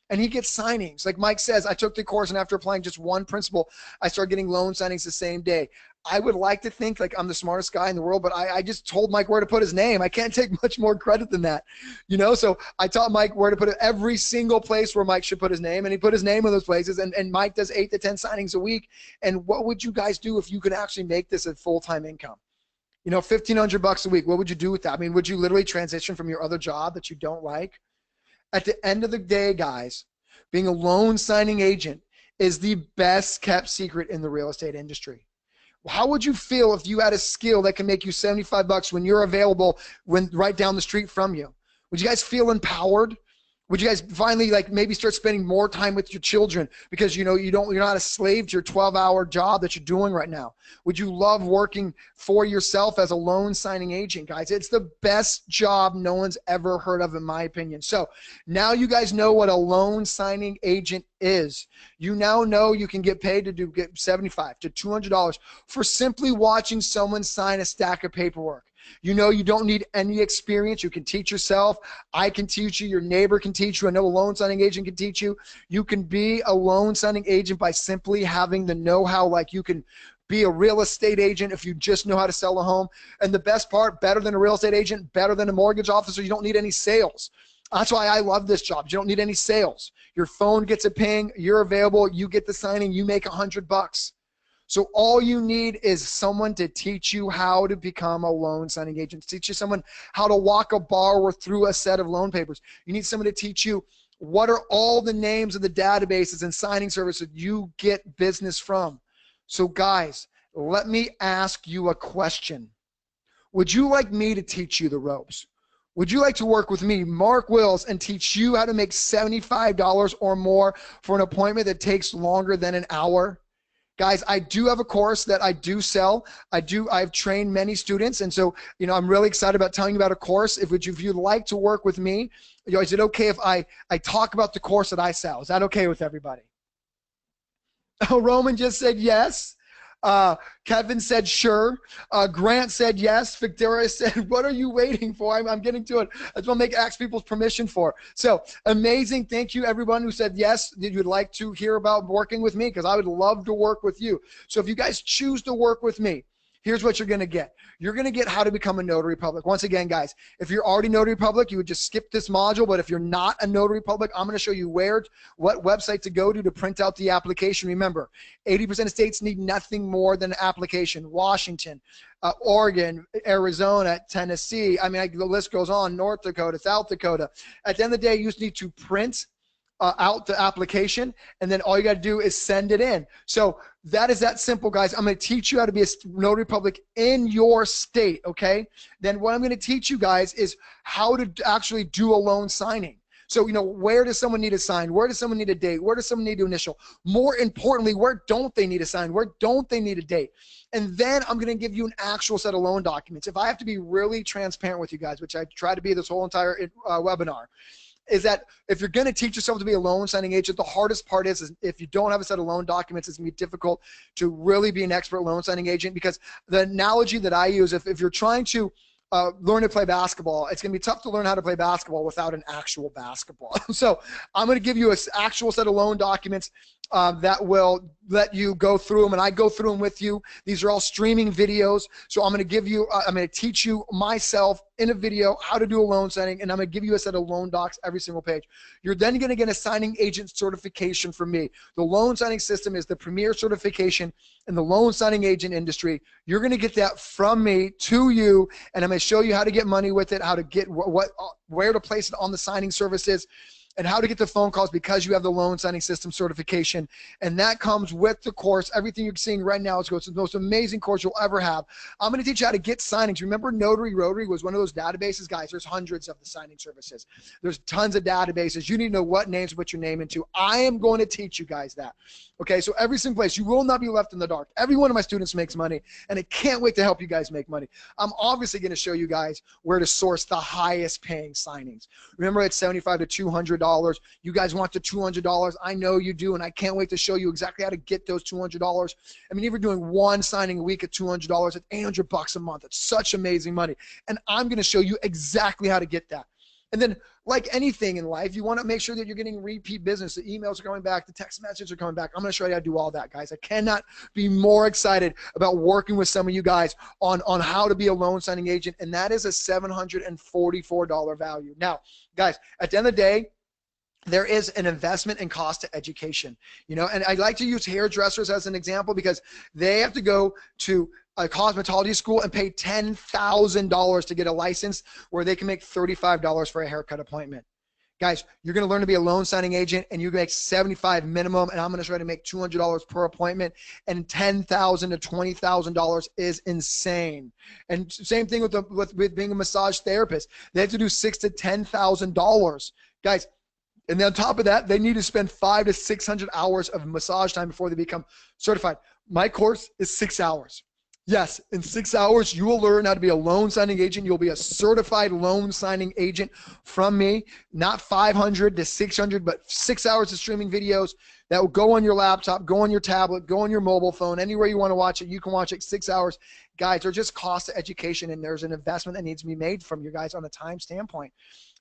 And he gets signings. Like Mike says, I took the course, and after applying just one principle, I started getting loan signings the same day. I would like to think like I'm the smartest guy in the world, but I just told Mike where to put his name. I can't take much more credit than that, you know? So I taught Mike where to put it, every single place where Mike should put his name, and he put his name in those places, and Mike does 8 to 10 signings a week. And what would you guys do if you could actually make this a full-time income? You know, $1,500 a week, what would you do with that? I mean, would you literally transition from your other job that you don't like? At the end of the day, guys, being a loan signing agent is the best kept secret in the real estate industry. How would you feel if you had a skill that can make you $75 when you're available right down the street from you? Would you guys feel empowered? Would you guys finally like maybe start spending more time with your children because you're not a slave to your 12-hour job that you're doing right now? Would you love working for yourself as a loan signing agent, guys? It's the best job no one's ever heard of, in my opinion. So now you guys know what a loan signing agent is. You now know you can get paid to get $75 to $200 for simply watching someone sign a stack of paperwork. You know, you don't need any experience. You can teach yourself. I can teach you. Your neighbor can teach you. I know a loan signing agent can teach you. You can be a loan signing agent by simply having the know-how. Like you can be a real estate agent if you just know how to sell a home. And the best part, better than a real estate agent, better than a mortgage officer, you don't need any sales. That's why I love this job. You don't need any sales. Your phone gets a ping. You're available. You get the signing. You make $100. So all you need is someone to teach you how to become a loan signing agent, to teach you someone how to walk a borrower through a set of loan papers. You need someone to teach you what are all the names of the databases and signing services you get business from. So guys, let me ask you a question. Would you like me to teach you the ropes? Would you like to work with me, Mark Wills, and teach you how to make $75 or more for an appointment that takes longer than an hour? Guys, I do have a course that I do sell. I've trained many students, and so I'm really excited about telling you about a course. If you'd like to work with me, is it okay if I talk about the course that I sell? Is that okay with everybody? Oh, Roman just said yes. Kevin said sure. Grant said yes. Victoria said, what are you waiting for? I'm getting to it. I just want to ask people's permission for. So amazing. Thank you, everyone who said yes, that you'd like to hear about working with me, because I would love to work with you. So if you guys choose to work with me, here's what you're going to get. You're going to get how to become a notary public. Once again, guys, if you're already notary public, you would just skip this module. But if you're not a notary public, I'm going to show you what website to go to print out the application. Remember, 80% of states need nothing more than an application. Washington, Oregon, Arizona, Tennessee. I mean, the list goes on. North Dakota, South Dakota. At the end of the day, you just need to print out the application, and then all you got to do is send it in. So that is that simple, guys. I'm going to teach you how to be a notary public in your state, okay? Then what I'm going to teach you guys is how to actually do a loan signing. So, where does someone need to sign? Where does someone need a date? Where does someone need to initial? More importantly, where don't they need to sign? Where don't they need a date? And then I'm going to give you an actual set of loan documents. If I have to be really transparent with you guys, which I try to be this whole entire webinar, is that if you're going to teach yourself to be a loan signing agent, the hardest part is if you don't have a set of loan documents, it's going to be difficult to really be an expert loan signing agent, because the analogy that I use, if you're trying to learn to play basketball, it's going to be tough to learn how to play basketball without an actual basketball. So I'm going to give you an actual set of loan documents that will let you go through them, and I go through them with you. These are all streaming videos. So I'm going to give you, I'm going to teach you myself in a video how to do a loan signing, and I'm going to give you a set of loan docs every single page. You're then going to get a signing agent certification from me. The loan signing system is the premier certification in the loan signing agent industry. You're going to get that from me to you, and I'm going to show you how to get money with it, how to get where to place it on the signing services, and how to get the phone calls because you have the loan signing system certification. And that comes with the course. Everything you're seeing right now is the most amazing course you'll ever have. I'm going to teach you how to get signings. Remember Notary was one of those databases? Guys, there's hundreds of the signing services. There's tons of databases. You need to know what names to put your name into. I am going to teach you guys that. Okay, so every single place, you will not be left in the dark. Every one of my students makes money, and I can't wait to help you guys make money. I'm obviously going to show you guys where to source the highest paying signings. Remember, it's $75 to $200. You guys want the $200. I know you do, and I can't wait to show you exactly how to get those $200. I mean, if you're doing one signing a week at $200, it's $800 a month. It's such amazing money, and I'm going to show you exactly how to get that. And then, like anything in life, you want to make sure that you're getting repeat business. The emails are coming back. The text messages are coming back. I'm going to show you how to do all that, guys. I cannot be more excited about working with some of you guys on how to be a loan signing agent, and that is a $744 value. Now, guys, at the end of the day, there is an investment and cost to education, and I like to use hairdressers as an example because they have to go to a cosmetology school and pay $10,000 to get a license where they can make $35 for a haircut appointment. Guys, you're going to learn to be a loan signing agent, and you make $75 minimum, and I'm going to try to make $200 per appointment, and $10,000 to $20,000 is insane. And same thing with being a massage therapist. They have to do $6,000 to $10,000. Guys, and then on top of that, they need to spend 500 to 600 hours of massage time before they become certified. My course is 6 hours. Yes, in 6 hours, you will learn how to be a loan signing agent. You'll be a certified loan signing agent from me, not 500 to 600, but 6 hours of streaming videos that will go on your laptop, go on your tablet, go on your mobile phone, anywhere you want to watch it, you can watch it 6 hours. Guys, they're just cost of education, and there's an investment that needs to be made from you guys on a time standpoint.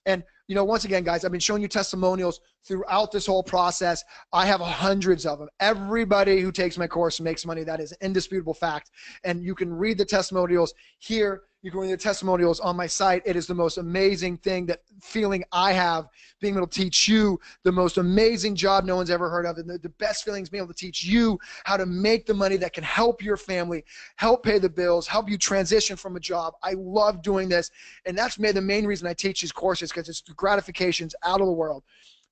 And, once again, guys, I've been showing you testimonials throughout this whole process. I have hundreds of them. Everybody who takes my course makes money. That is an indisputable fact. And you can read the testimonials here. You can read the testimonials on my site. It is the most amazing thing, that feeling I have, being able to teach you the most amazing job no one's ever heard of. And the best feeling is being able to teach you how to make the money that can help your family, help pay the bills, help you transition from a job. I love doing this. And that's the main reason I teach these courses, because it's gratifications out of the world.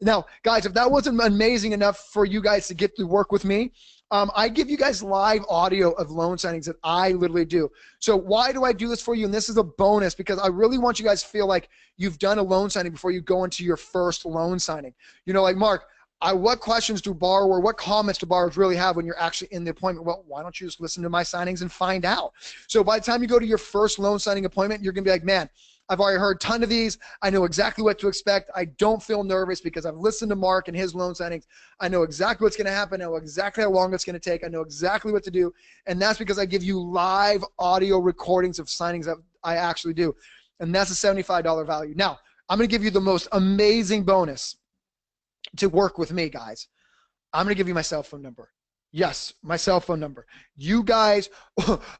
Now, guys, if that wasn't amazing enough for you guys to get to work with me, I give you guys live audio of loan signings that I literally do. So why do I do this for you? And this is a bonus because I really want you guys to feel like you've done a loan signing before you go into your first loan signing. Like Mark, what questions do what comments do borrowers really have when you're actually in the appointment? Well, why don't you just listen to my signings and find out? So by the time you go to your first loan signing appointment, you're going to be like, man, I've already heard a ton of these. I know exactly what to expect. I don't feel nervous because I've listened to Mark and his loan signings. I know exactly what's going to happen. I know exactly how long it's going to take. I know exactly what to do. And that's because I give you live audio recordings of signings that I actually do. And that's a $75 value. Now, I'm going to give you the most amazing bonus to work with me, guys. I'm going to give you my cell phone number. Yes, my cell phone number. You guys,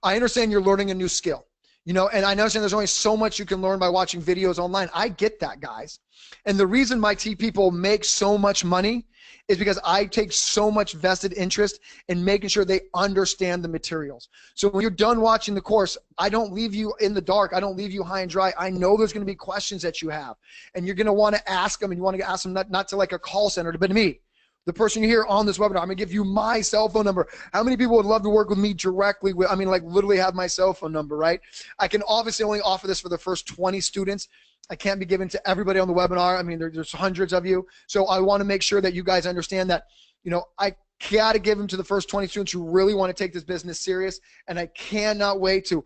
I understand you're learning a new skill. And I understand there's only so much you can learn by watching videos online. I get that, guys. And the reason my people make so much money is because I take so much vested interest in making sure they understand the materials. So when you're done watching the course, I don't leave you in the dark. I don't leave you high and dry. I know there's going to be questions that you have, and you're going to want to ask them, and you want to ask them not to like a call center, but to me, the person you hear on this webinar. I'm going to give you my cell phone number. How many people would love to work with me directly? I mean, like literally have my cell phone number, right? I can obviously only offer this for the first 20 students. I can't be given to everybody on the webinar. I mean, there's hundreds of you. So I want to make sure that you guys understand that, you know, I got to give them to the first 20 students who really want to take this business serious. And I cannot wait to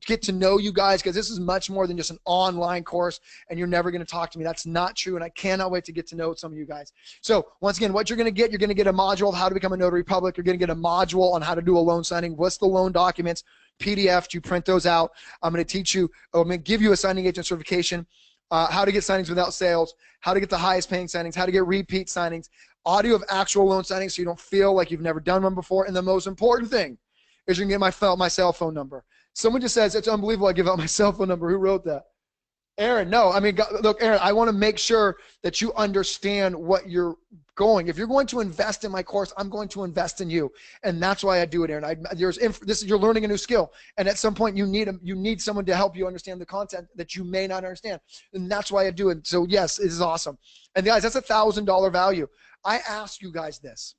get to know you guys, because this is much more than just an online course and you're never going to talk to me. That's not true. And I cannot wait to get to know some of you guys. So once again, what you're going to get a module of how to become a notary public. You're going to get a module on how to do a loan signing. What's the loan documents? PDF, you print those out. I'm going to teach you, I'm going to give you a signing agent certification, how to get signings without sales, how to get the highest paying signings, how to get repeat signings, audio of actual loan signings so you don't feel like you've never done one before. And the most important thing is you can get my cell phone number. Someone just says, it's unbelievable I give out my cell phone number. Who wrote that? Aaron, no. I mean, look, Aaron, I want to make sure that you understand what you're going. If you're going to invest in my course, I'm going to invest in you. And that's why I do it, Aaron. You're learning a new skill. And at some point you need someone to help you understand the content that you may not understand. And that's why I do it. So yes, it is awesome. And guys, that's $1,000 value. I ask you guys this.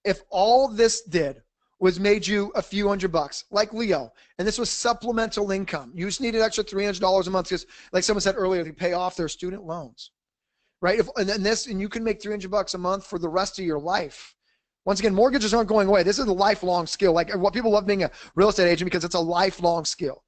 If all this did was made you a few $100, like Leo, and this was supplemental income, you just need an extra $300 a month because, like someone said earlier, they pay off their student loans, right? And you can make $300 a month for the rest of your life. Once again, mortgages aren't going away. This is a lifelong skill. Like what people love being a real estate agent, because it's a lifelong skill.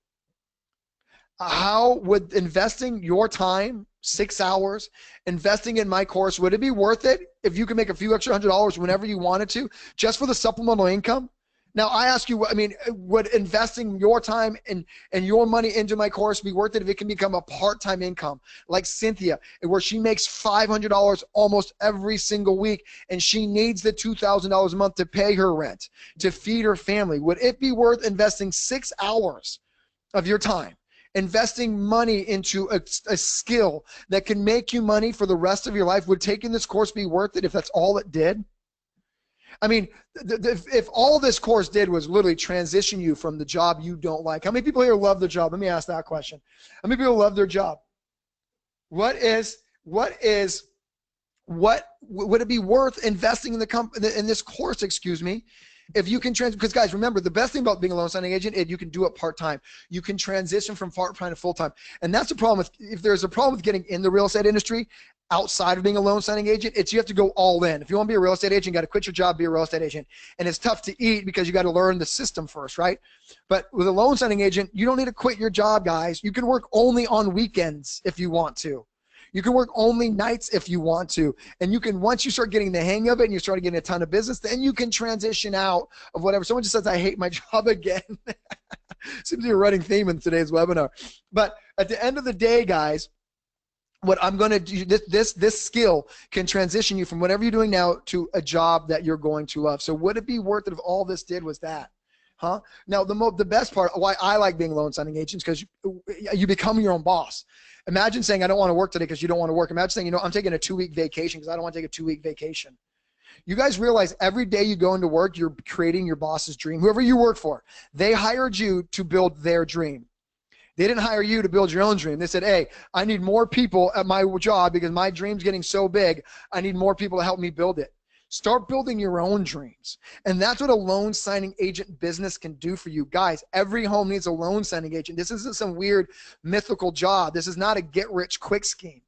How would investing your time, 6 hours, investing in my course, would it be worth it if you could make a few extra $100 whenever you wanted to, just for the supplemental income? Now, I ask you, I mean, would investing your time and your money into my course be worth it if it can become a part-time income, like Cynthia, where she makes $500 almost every single week, and she needs the $2,000 a month to pay her rent, to feed her family? Would it be worth investing 6 hours of your time, investing money into a skill that can make you money for the rest of your life? Would taking this course be worth it if that's all it did? I mean, if all this course did was literally transition you from the job you don't like. How many people here love their job? Let me ask that question. How many people love their job? What would it be worth investing in this course, excuse me, if you can because guys, remember, the best thing about being a loan signing agent is you can do it part-time. You can transition from part-time to full-time. And that's the problem if there's a problem with getting in the real estate industry outside of being a loan signing agent, it's you have to go all in. If you want to be a real estate agent, you got to quit your job, be a real estate agent. And it's tough to eat because you got to learn the system first, right? But with a loan signing agent, you don't need to quit your job, guys. You can work only on weekends if you want to. You can work only nights if you want to. And you can, once you start getting the hang of it and you start getting a ton of business, then you can transition out of whatever. Someone just says, I hate my job again. Seems to be a running theme in today's webinar. But at the end of the day, guys, what I'm going to do, this skill can transition you from whatever you're doing now to a job that you're going to love. So would it be worth it if all this did was that? Huh? Now, the best part, why I like being loan signing agents, because you become your own boss. Imagine saying, I don't want to work today because you don't want to work. Imagine saying, you know, I'm taking a 2-week vacation because I don't want to take a 2-week vacation. You guys realize every day you go into work, you're creating your boss's dream. Whoever you work for, they hired you to build their dream. They didn't hire you to build your own dream. They said, hey, I need more people at my job because my dream's getting so big. I need more people to help me build it. Start building your own dreams. And that's what a loan signing agent business can do for you. Guys, every home needs a loan signing agent. This isn't some weird mythical job. This is not a get-rich-quick scheme.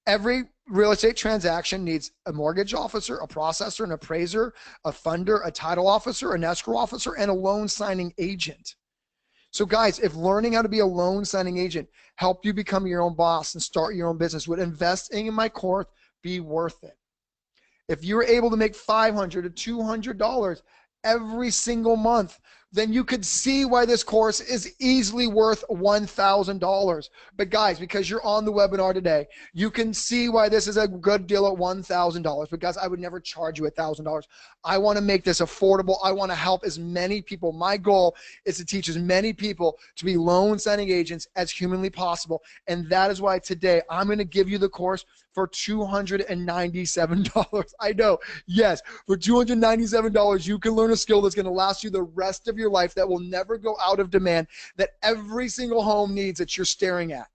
Every real estate transaction needs a mortgage officer, a processor, an appraiser, a funder, a title officer, an escrow officer, and a loan signing agent. So guys, if learning how to be a loan signing agent helped you become your own boss and start your own business, would investing in my course be worth it? If you're able to make $500 to $200 every single month then you could see why this course is easily worth $1,000. But guys, because you're on the webinar today, you can see why this is a good deal at $1,000. Because I would never charge you $1,000. I want to make this affordable. I want to help as many people. My goal is to teach as many people to be loan signing agents as humanly possible. And that is why today I'm going to give you the course for $297. I know, yes, for $297, you can learn a skill that's going to last you the rest of your life, that will never go out of demand, that every single home needs, that you're staring at.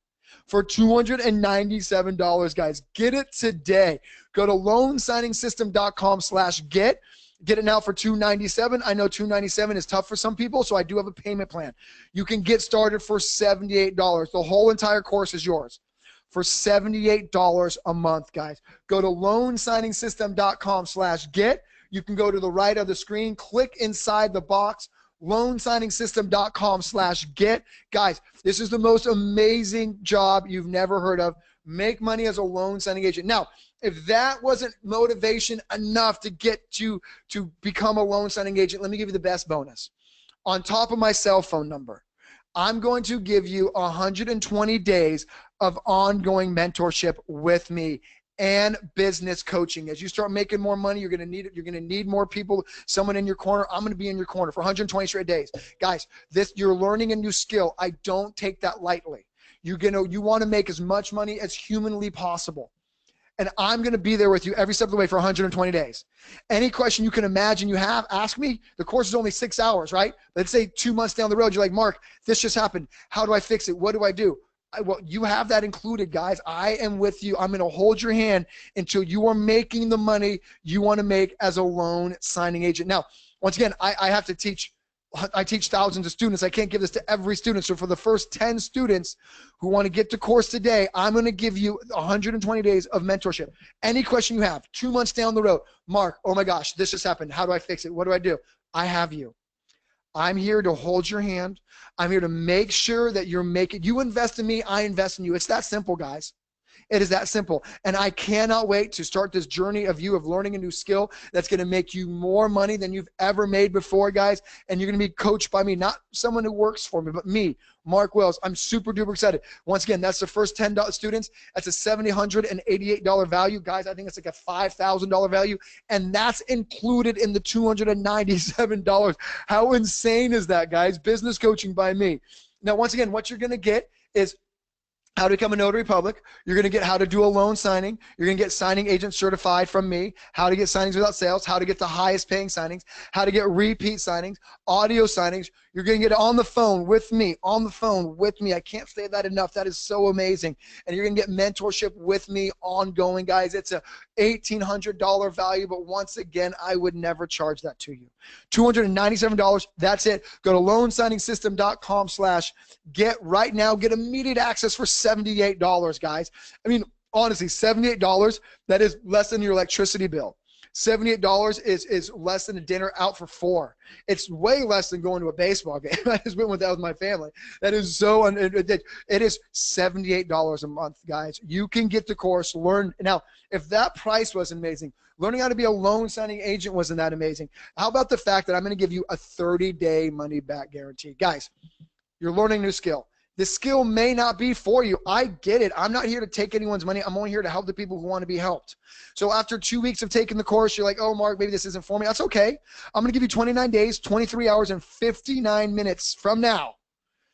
For $297, guys, get it today. Go to loansigningsystem.com/get. Get it now for $297. I know $297 is tough for some people, so I do have a payment plan. You can get started for $78. The whole entire course is yours for $78 a month, guys. Go to loansigningsystem.com/get. You can go to the right of the screen, click inside the box, loansigningsystem.com/get. Guys, this is the most amazing job you've never heard of. Make money as a loan signing agent. Now, if that wasn't motivation enough to get you to become a loan signing agent, let me give you the best bonus. On top of my cell phone number, I'm going to give you 120 days of ongoing mentorship with me and business coaching. As you start making more money, you're going to need it. You're going to need more people, someone in your corner. I'm going to be in your corner for 120 straight days. Guys, you're learning a new skill. I don't take that lightly. You want to make as much money as humanly possible. And I'm going to be there with you every step of the way for 120 days. Any question you can imagine you have, ask me. The course is only 6 hours, right? Let's say 2 months down the road, you're like, Mark, this just happened. How do I fix it? What do I do? Well, you have that included, guys. I am with you. I'm going to hold your hand until you are making the money you want to make as a loan signing agent. Now, once again, I have to teach. I teach thousands of students. I can't give this to every student. So for the first 10 students who want to get the course today, I'm going to give you 120 days of mentorship. Any question you have, 2 months down the road, Mark, oh my gosh, this just happened. How do I fix it? What do I do? I have you. I'm here to hold your hand. I'm here to make sure that you're making, you invest in me, I invest in you. It's that simple, guys. It is that simple. And I cannot wait to start this journey of learning a new skill that's going to make you more money than you've ever made before, guys. And you're going to be coached by me, not someone who works for me, but me, Mark Wells. I'm super duper excited. Once again, that's the first 10 students. That's a $788 value. Guys, I think it's like a $5,000 value. And that's included in the $297. How insane is that, guys? Business coaching by me. Now, once again, what you're going to get is how to become a notary public. You're going to get how to do a loan signing. You're going to get signing agent certified from me, how to get signings without sales, how to get the highest paying signings, how to get repeat signings, audio signings. You're going to get on the phone with me, I can't say that enough. That is so amazing. And you're going to get mentorship with me ongoing, guys. It's a $1,800 value, but once again, I would never charge that to you. $297, that's it. Go to loansigningsystem.com/get right now. Get immediate access for $78, guys. I mean, honestly, $78, that is less than your electricity bill. $78 is less than a dinner out for 4. It's way less than going to a baseball game. I just went with that with my family. That is so, it is $78 a month, guys. You can get the course, learn. Now, if that price was amazing, learning how to be a loan signing agent wasn't that amazing. How about the fact that I'm going to give you a 30-day money back guarantee? Guys, you're learning a new skill. The skill may not be for you. I get it. I'm not here to take anyone's money. I'm only here to help the people who want to be helped. So after 2 weeks of taking the course, you're like, oh, Mark, maybe this isn't for me. That's okay. I'm going to give you 29 days, 23 hours, and 59 minutes from now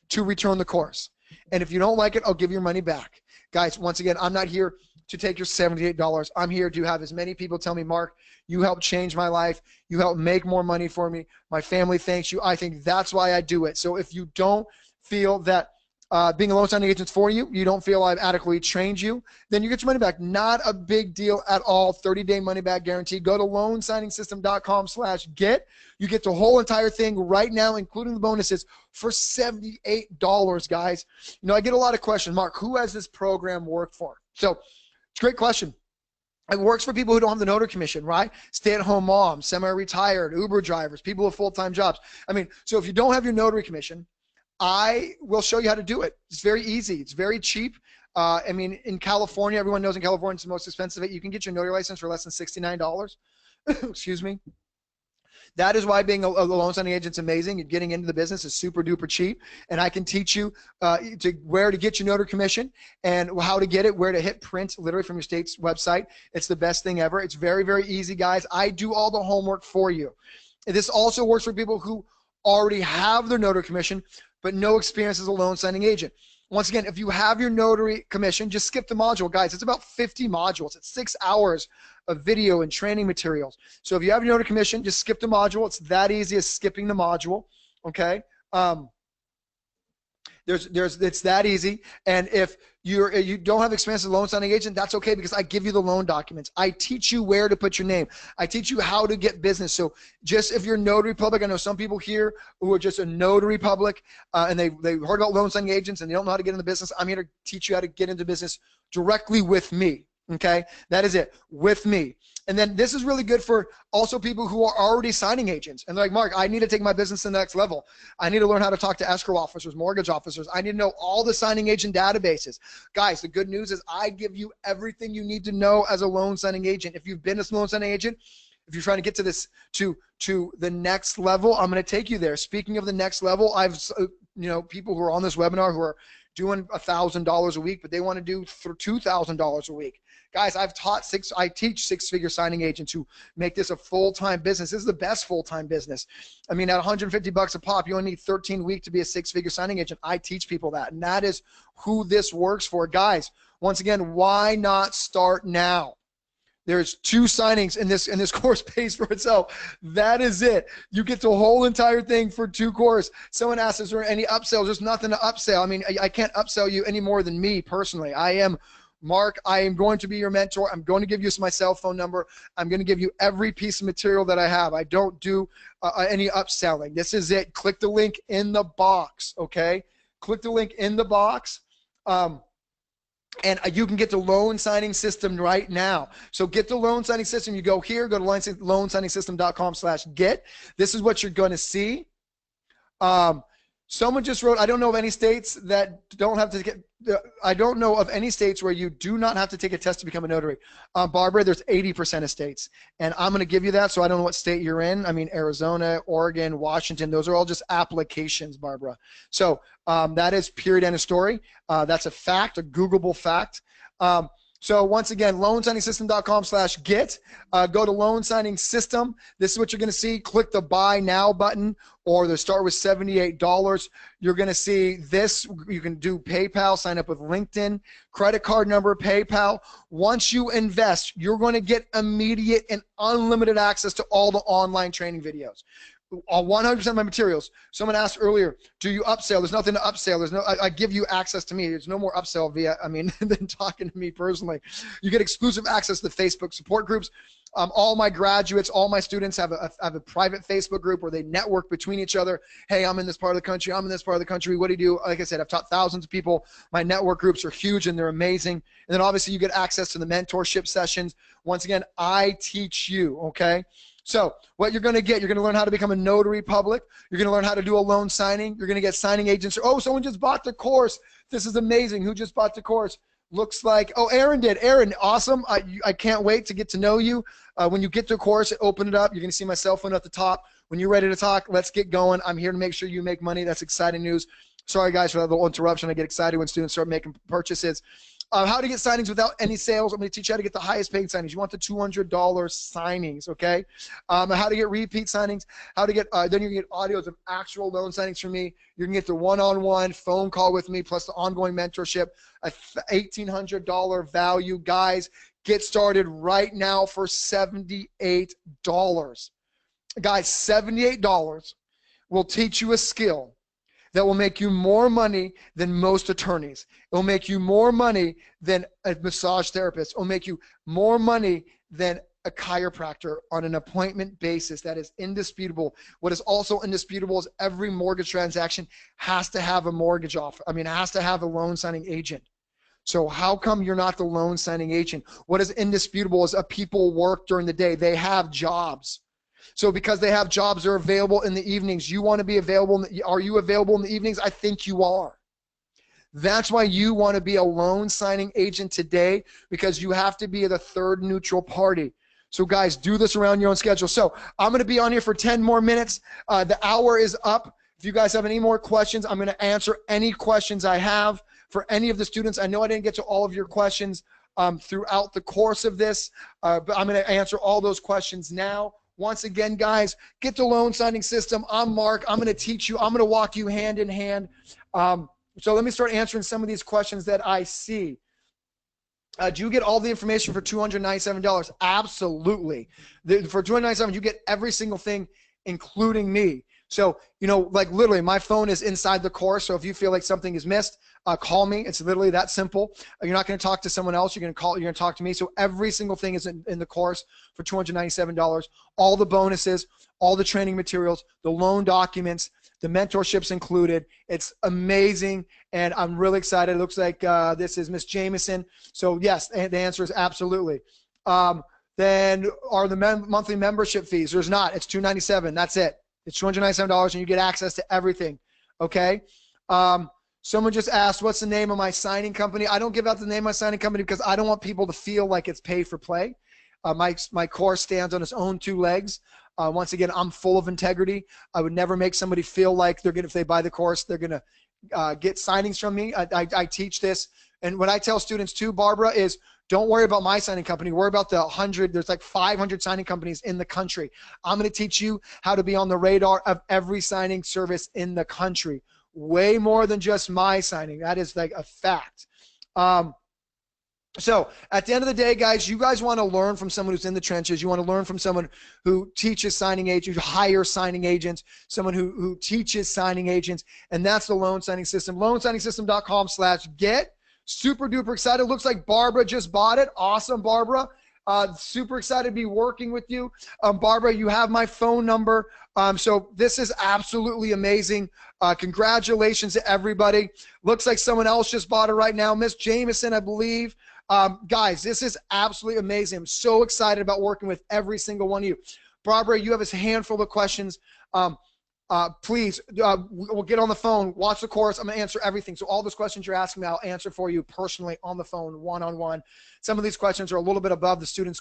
to return the course. And if you don't like it, I'll give your money back. Guys, once again, I'm not here to take your $78. I'm here to have as many people tell me, Mark, you helped change my life. You helped make more money for me. My family thanks you. I think that's why I do it. So if you don't feel that being a loan signing agent for you, you don't feel I've adequately trained you, then you get your money back. Not a big deal at all. 30-day money back guarantee. Go to loansigningsystem.com/get. You get the whole entire thing right now, including the bonuses, for $78, guys. You know, I get a lot of questions. Mark, who has this program work for? So it's a great question. It works for people who don't have the notary commission, right? Stay-at-home moms, semi-retired, Uber drivers, people with full-time jobs. I mean, so if you don't have your notary commission, I will show you how to do it. It's very easy. It's very cheap. I mean, in California, everyone knows in California it's the most expensive. You can get your notary license for less than $69. Excuse me. That is why being a loan signing agent is amazing. And getting into the business is super duper cheap. And I can teach you where to get your notary commission and how to get it, where to hit print literally from your state's website. It's the best thing ever. It's very, very easy, guys. I do all the homework for you. And this also works for people who already have their notary commission, but no experience as a loan signing agent. Once again, if you have your notary commission, just skip the module, guys. It's about 50 modules. It's 6 hours of video and training materials. So if you have your notary commission, just skip the module. It's that easy as skipping the module, okay? It's that easy. And if you don't have experience as a loan signing agent, that's okay, because I give you the loan documents. I teach you where to put your name. I teach you how to get business. So just if you're notary public, I know some people here who are just a notary public and they heard about loan signing agents and they don't know how to get into business. I'm here to teach you how to get into business directly with me. Okay, that is it, with me. And then this is really good for also people who are already signing agents. And they're like, Mark, I need to take my business to the next level. I need to learn how to talk to escrow officers, mortgage officers. I need to know all the signing agent databases. Guys, the good news is I give you everything you need to know as a loan signing agent. If you've been a loan signing agent, if you're trying to get to this, to the next level, I'm going to take you there. Speaking of the next level, I've, people who are on this webinar who are doing $1,000 a week, but they want to do $2,000 a week. Guys, I teach six-figure signing agents who make this a full-time business. This is the best full-time business. I mean, at $150 a pop, you only need 13 weeks to be a six-figure signing agent. I teach people that, and that is who this works for. Guys, once again, why not start now? There's 2 signings, and this course pays for itself. That is it. You get the whole entire thing for 2 courses. Someone asked, is there any upsells? There's nothing to upsell. I mean, I can't upsell you any more than me personally. I am Mark. I am going to be your mentor. I'm going to give you my cell phone number. I'm going to give you every piece of material that I have. I don't do any upselling. This is it. Click the link in the box, okay? Click the link in the box. And you can get the loan signing system right now. So get the loan signing system. You go here, go to loansigningsystem.com/get. This is what you're going to see. Someone just wrote, I don't know of any states that don't have to get, I don't know of any states where you do not have to take a test to become a notary. Barbara, there's 80% of states. And I'm going to give you that, so I don't know what state you're in. I mean, Arizona, Oregon, Washington, those are all just applications, Barbara. So that is period, end of story. That's a fact, a Googleable fact. So once again, loansigningsystem.com/get. Go to loan signing system. This is what you're going to see. Click the buy now button, or the start with $78. You're going to see this. You can do PayPal, sign up with LinkedIn, credit card number, PayPal. Once you invest, you're going to get immediate and unlimited access to all the online training videos. 100% of my materials. Someone asked earlier, do you upsell? There's nothing to upsell. There's no, I give you access to me. There's no more upsell than talking to me personally. You get exclusive access to the Facebook support groups. All my graduates, all my students have a private Facebook group where they network between each other. Hey, I'm in this part of the country. I'm in this part of the country. What do you do? Like I said, I've taught thousands of people. My network groups are huge and they're amazing. And then obviously you get access to the mentorship sessions. Once again, I teach you, okay? So what you're going to get, you're going to learn how to become a notary public. You're going to learn how to do a loan signing. You're going to get signing agents. Oh, someone just bought the course. This is amazing. Who just bought the course? Looks like, oh, Aaron did. Aaron, awesome. I can't wait to get to know you. When you get the course, open it up. You're going to see my cell phone at the top. When you're ready to talk, let's get going. I'm here to make sure you make money. That's exciting news. Sorry, guys, for that little interruption. I get excited when students start making purchases. How to get signings without any sales. I'm going to teach you how to get the highest paid signings. You want the $200 signings, okay? How to get repeat signings. How to get, then you can get audios of actual loan signings from me. You can get the one-on-one phone call with me plus the ongoing mentorship, a $1,800 value. Guys, get started right now for $78. Guys, $78 will teach you a skill that will make you more money than most attorneys. It will make you more money than a massage therapist. It will make you more money than a chiropractor on an appointment basis. That is indisputable. What is also indisputable is every mortgage transaction has to have a mortgage offer. I mean, it has to have a loan signing agent. So how come you're not the loan signing agent? What is indisputable is people work during the day. They have jobs. So because they have jobs, they're available in the evenings. You want to be available. Are you available in the evenings? I think you are. That's why you want to be a loan signing agent today, because you have to be the third neutral party. So guys, do this around your own schedule. So I'm going to be on here for 10 more minutes. The hour is up. If you guys have any more questions, I'm going to answer any questions I have for any of the students. I know I didn't get to all of your questions throughout the course of this, but I'm going to answer all those questions now. Once again, guys, get the loan signing system. I'm Mark. I'm going to teach you. I'm going to walk you hand in hand. So let me start answering some of these questions that I see. Do you get all the information for $297? Absolutely. For $297, you get every single thing, including me. So, you know, like literally my phone is inside the course. So if you feel like something is missed, call me. It's literally that simple. You're not going to talk to someone else. You're going to talk to me. So every single thing is in the course for $297. All the bonuses, all the training materials, the loan documents, the mentorship's included. It's amazing, and I'm really excited. It looks like this is Miss Jameson. So yes, the answer is absolutely. Then are the monthly membership fees? There's not. It's $297. That's it. It's $297, and you get access to everything. Okay. Someone just asked, what's the name of my signing company? I don't give out the name of my signing company because I don't want people to feel like it's pay for play. My course stands on its own two legs. Once again, I'm full of integrity. I would never make somebody feel like they're gonna, if they buy the course, they're gonna get signings from me. I teach this, and what I tell students too, Barbara, is don't worry about my signing company. Worry about the 100. There's like 500 signing companies in the country. I'm gonna teach you how to be on the radar of every signing service in the country. Way more than just my signing. That is like a fact. So at the end of the day, guys, you guys want to learn from someone who's in the trenches. You want to learn from someone who teaches signing agents, who hires signing agents, someone who teaches signing agents, and that's the loan signing system. Loansigningsystem.com/get. Super duper excited. Looks like Barbara just bought it. Awesome, Barbara. Super excited to be working with you. Barbara, you have my phone number. So this is absolutely amazing. Congratulations to everybody. Looks like someone else just bought it right now. Miss Jameson, I believe. Guys, this is absolutely amazing. I'm so excited about working with every single one of you. Barbara, you have a handful of questions. Please, we'll get on the phone, watch the course. I'm going to answer everything. So all those questions you're asking me, I'll answer for you personally on the phone, one-on-one. Some of these questions are a little bit above the students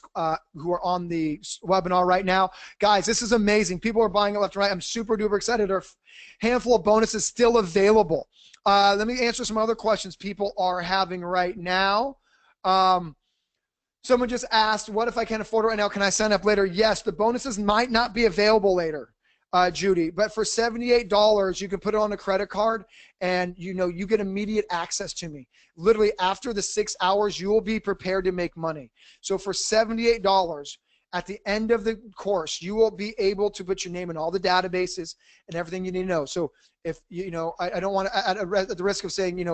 who are on the webinar right now. Guys, this is amazing. People are buying it left and right. I'm super duper excited. There are a handful of bonuses still available. Let me answer some other questions people are having right now. Someone just asked, what if I can't afford it right now? Can I sign up later? Yes, the bonuses might not be available later, Judy, but for $78, you can put it on a credit card and you get immediate access to me. Literally after the 6 hours, you will be prepared to make money. So for $78, at the end of the course, you will be able to put your name in all the databases and everything you need to know. So if, I don't want to, at the risk of saying,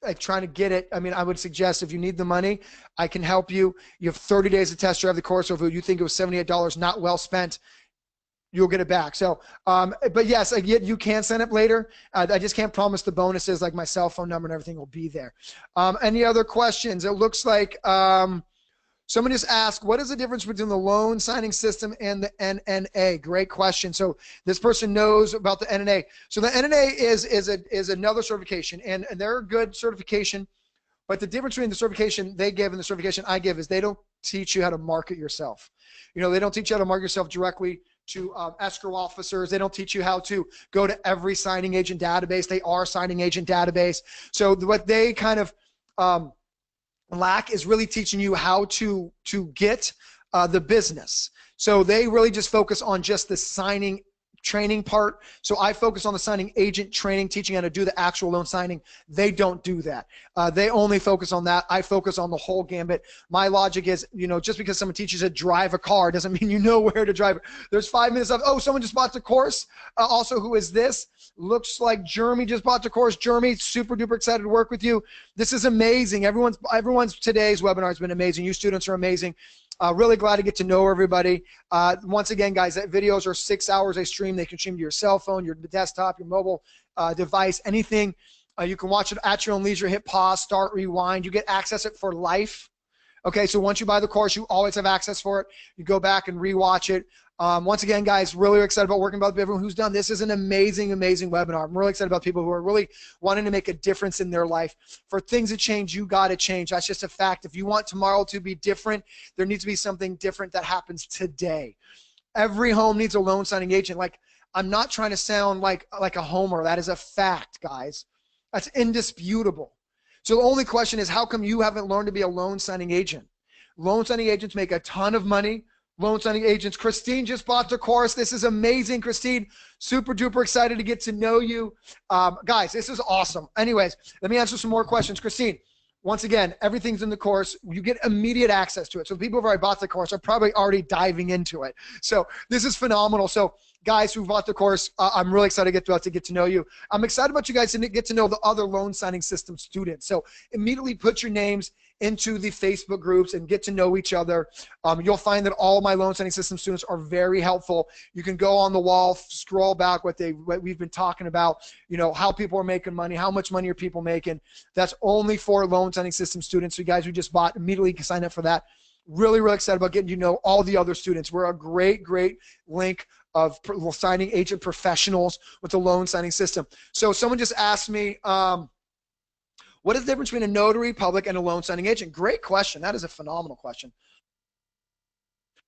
like trying to get it, I mean, I would suggest if you need the money, I can help you. You have 30 days to test drive the course. So if you think it was $78 not well spent, you'll get it back. So, but yes, you can sign up later. I just can't promise the bonuses, like my cell phone number and everything will be there. Any other questions? It looks like someone just asked, what is the difference between the loan signing system and the NNA? Great question. So this person knows about the NNA. So the NNA is another certification, and they're a good certification, but the difference between the certification they give and the certification I give is they don't teach you how to market yourself. They don't teach you how to market yourself directly to escrow officers. They don't teach you how to go to every signing agent database. They are signing agent database. So what they kind of lack is really teaching you how to get the business. So they really just focus on just the signing training part. So I focus on the signing agent training, teaching how to do the actual loan signing. They don't do that. They only focus on that. I focus on the whole gambit. My logic is, just because someone teaches you to drive a car doesn't mean you know where to drive it. There's 5 minutes of, oh, someone just bought the course. Also, who is this? Looks like Jeremy just bought the course. Jeremy, super duper excited to work with you. This is amazing. Everyone's today's webinar has been amazing. You students are amazing. Really glad to get to know everybody. Once again, guys, that videos are 6 hours they stream. They can stream to your cell phone, your desktop, your mobile device, anything. You can watch it at your own leisure. Hit pause, start, rewind. You get access it for life. Okay, so once you buy the course, you always have access for it. You go back and rewatch it. Once again, guys, really excited about working with everyone who's done this. Is an amazing, amazing webinar. I'm really excited about people who are really wanting to make a difference in their life. For things to change, you got to change. That's just a fact. If you want tomorrow to be different, there needs to be something different that happens today. Every home needs a loan signing agent. Like, I'm not trying to sound like a homer. That is a fact, guys. That's indisputable. So the only question is, how come you haven't learned to be a loan signing agent? Loan signing agents make a ton of money. Loan signing agents. Christine just bought the course. This is amazing, Christine. Super duper excited to get to know you. Guys, this is awesome. Anyways, let me answer some more questions. Christine, once again, everything's in the course. You get immediate access to it. So people who've already bought the course are probably already diving into it. So this is phenomenal. So guys who bought the course, I'm really excited to get to know you. I'm excited about you guys to get to know the other loan signing system students. So immediately put your names into the Facebook groups and get to know each other. You'll find that all my loan signing system students are very helpful. You can go on the wall, scroll back what we've been talking about, you know, how people are making money, how much money are people making. That's only for loan signing system students. So you guys who just bought, immediately can sign up for that. Really, really excited about getting to know all the other students. We're a great, great link of signing agent professionals with the loan signing system. So someone just asked me, what is the difference between a notary public and a loan signing agent? Great question. That is a phenomenal question.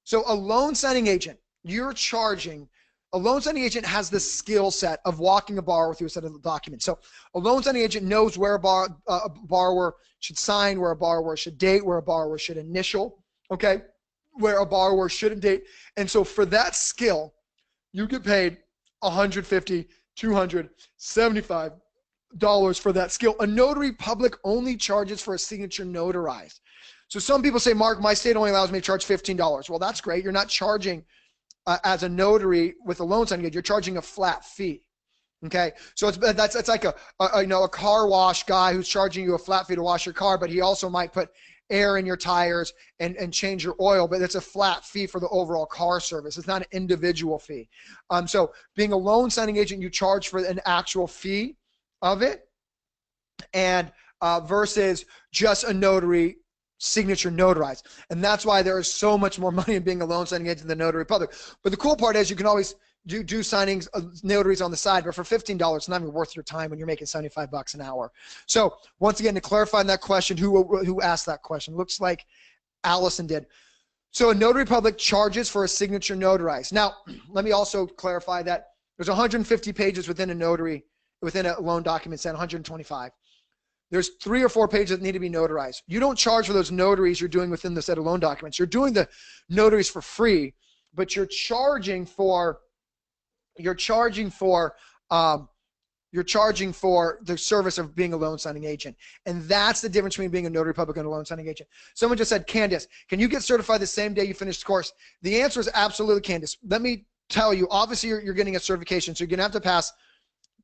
So a loan signing agent, a loan signing agent has the skill set of walking a borrower through a set of documents. So a loan signing agent knows where a borrower should sign, where a borrower should date, where a borrower should initial, okay, where a borrower shouldn't date. And so for that skill, you get paid $150, $200, $75 for that skill. A notary public only charges for a signature notarized. So some people say, Mark, my state only allows me to charge $15. Well, that's great. You're not charging as a notary with a loan signing agent. You're charging a flat fee. Okay, so it's like a car wash guy who's charging you a flat fee to wash your car, but he also might put air in your tires and change your oil, but it's a flat fee for the overall car service. It's not an individual fee. So being a loan signing agent, you charge for an actual fee of it, and versus just a notary signature notarized. And that's why there is so much more money in being a loan signing agent than notary public. But the cool part is you can always do signings, notaries on the side, but for $15, it's not even worth your time when you're making $75 an hour. So once again, to clarify that question, who asked that question? Looks like Allison did. So a notary public charges for a signature notarized. Now, let me also clarify that there's 150 pages within a loan document set, 125. There's 3 or 4 pages that need to be notarized. You don't charge for those notaries you're doing within the set of loan documents. You're doing the notaries for free, but you're charging for the service of being a loan signing agent. And that's the difference between being a notary public and a loan signing agent. Someone just said, Candace, can you get certified the same day you finish the course? The answer is absolutely, Candace. Let me tell you, obviously you're getting a certification, so you're gonna have to pass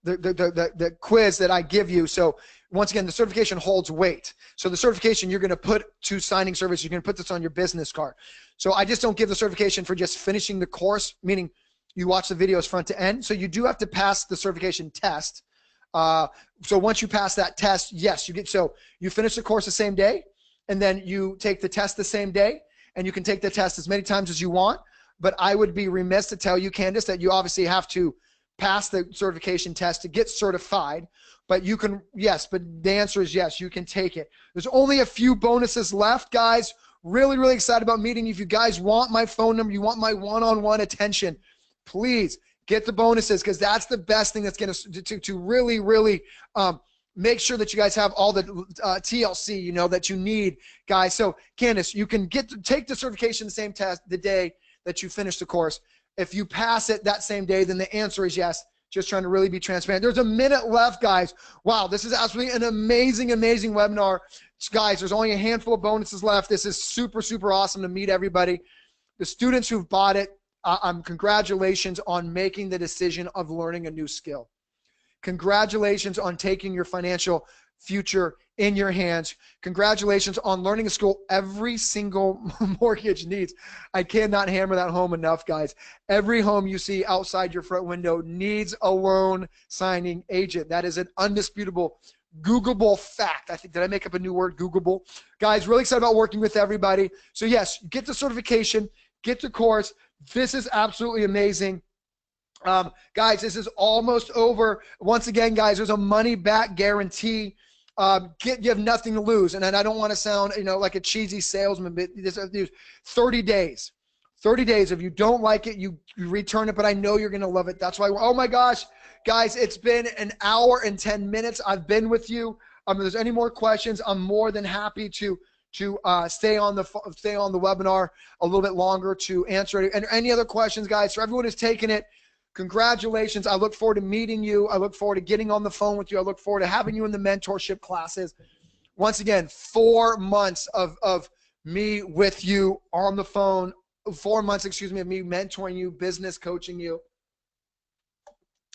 the quiz that I give you. So once again, the certification holds weight. So the certification you're going to put to signing service, you're going to put this on your business card. So I just don't give the certification for just finishing the course, meaning you watch the videos front to end. So you do have to pass the certification test. So once you pass that test, yes, so you finish the course the same day, and then you take the test the same day, and you can take the test as many times as you want. But I would be remiss to tell you, Candace, that you obviously have to pass the certification test to get certified. But you can, yes, but the answer is yes, you can take it. There's only a few bonuses left, guys. Really, really excited about meeting you. If you guys want my phone number, you want my one-on-one attention, please get the bonuses, because that's the best thing that's going to really, really make sure that you guys have all the TLC, you know, that you need, guys. So Candace, you can take the certification the same test the day that you finish the course. If you pass it that same day, then the answer is yes. Just trying to really be transparent. There's a minute left, guys. Wow, this is absolutely an amazing, amazing webinar. Guys, there's only a handful of bonuses left. This is super, super awesome to meet everybody. The students who've bought it, congratulations on making the decision of learning a new skill. Congratulations on taking your financial future in your hands. Congratulations on learning a skill every single mortgage needs. I cannot hammer that home enough, guys. Every home you see outside your front window needs a loan signing agent. That is an undisputable Googleable fact. I think, did I make up a new word? Googleable. Guys, really excited about working with everybody. So yes, get the certification, get the course. This is absolutely amazing. Guys, this is almost over. Once again, guys, there's a money back guarantee. You have nothing to lose. And I don't want to sound, like a cheesy salesman, but this 30 days. 30 days. If you don't like it, you return it, but I know you're going to love it. That's why, oh my gosh, guys, it's been an hour and 10 minutes. I've been with you. If there's any more questions, I'm more than happy to stay on the webinar a little bit longer to answer it. And any other questions, guys, for everyone who's taken it, congratulations. I look forward to meeting you. I look forward to getting on the phone with you. I look forward to having you in the mentorship classes. Once again, 4 months of me with you on the phone, 4 months, of me mentoring you, business coaching you.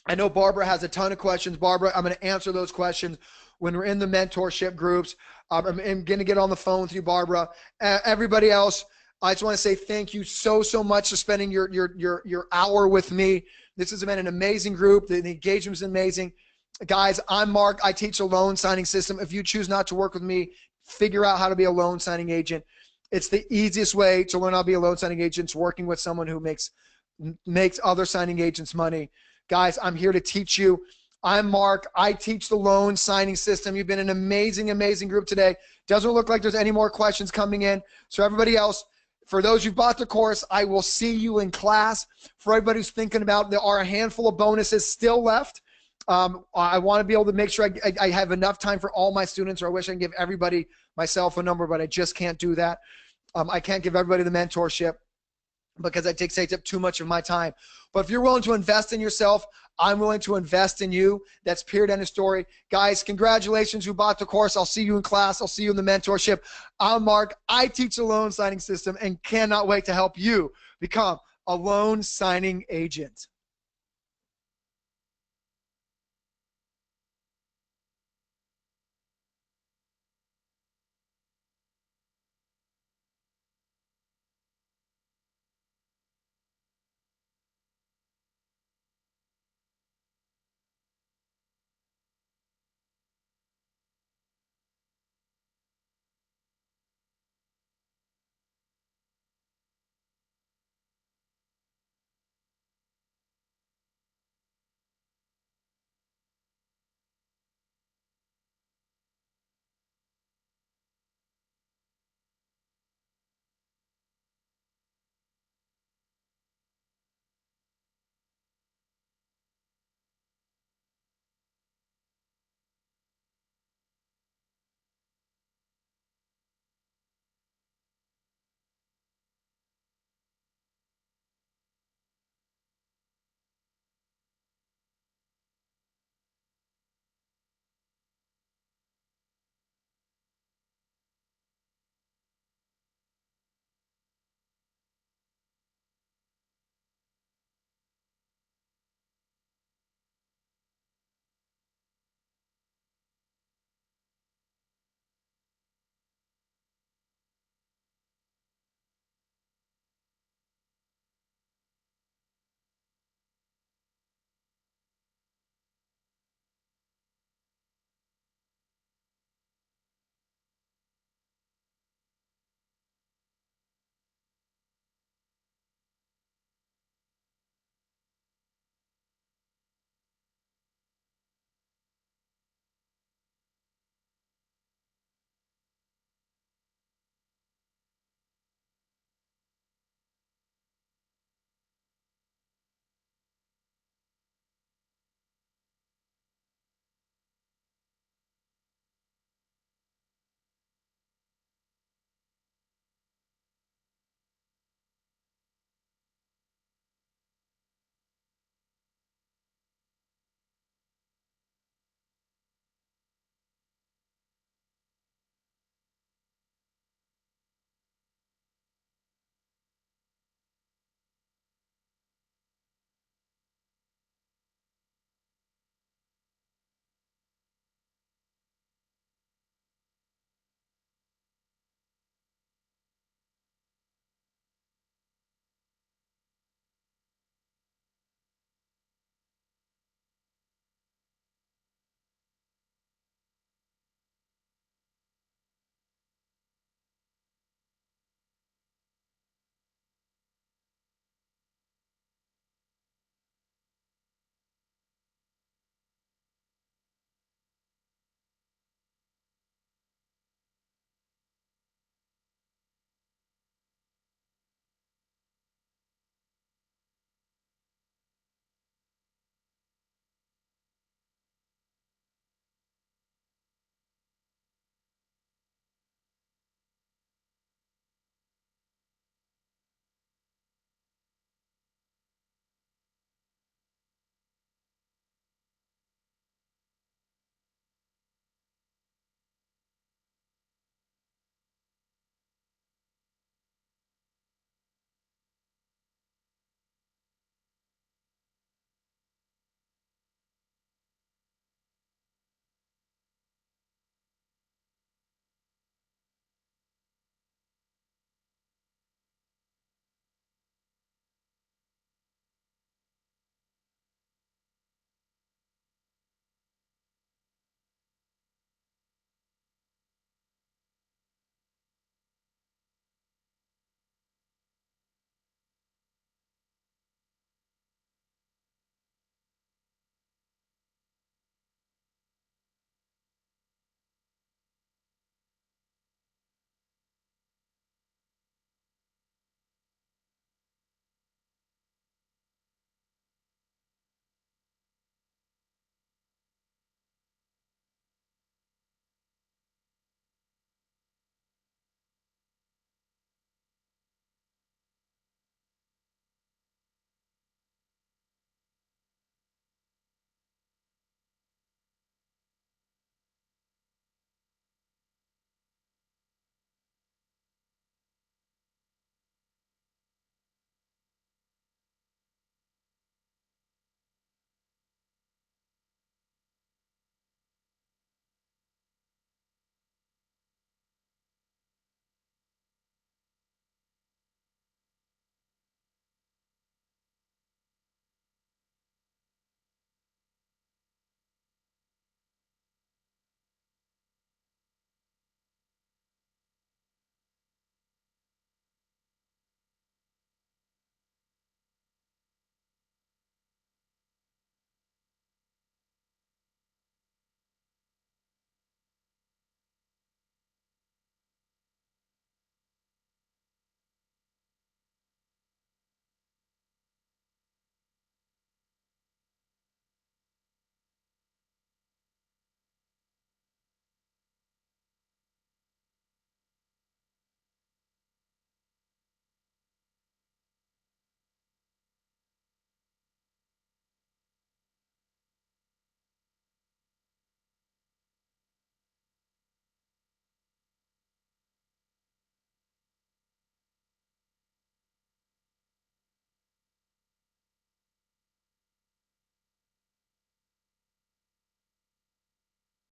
I know Barbara has a ton of questions. Barbara, I'm going to answer those questions when we're in the mentorship groups. I'm going to get on the phone with you, Barbara. Everybody else, I just want to say thank you so much for spending your hour with me. This has been an amazing group. The engagement's amazing. Guys, I'm Mark. I teach a loan signing system. If you choose not to work with me, figure out how to be a loan signing agent. It's the easiest way to learn how to be a loan signing agent, is working with someone who makes other signing agents money. Guys, I'm here to teach you. I'm Mark. I teach the loan signing system. You've been an amazing, amazing group today. Doesn't look like there's any more questions coming in. So everybody else, for those who bought the course, I will see you in class. For everybody who's thinking about, there are a handful of bonuses still left. I want to be able to make sure I have enough time for all my students, or I wish I could give everybody my cell phone number, but I just can't do that. I can't give everybody the mentorship because it takes up too much of my time. But if you're willing to invest in yourself, I'm willing to invest in you. That's period, end of story. Guys, congratulations who bought the course. I'll see you in class. I'll see you in the mentorship. I'm Mark. I teach the loan signing system and cannot wait to help you become a loan signing agent.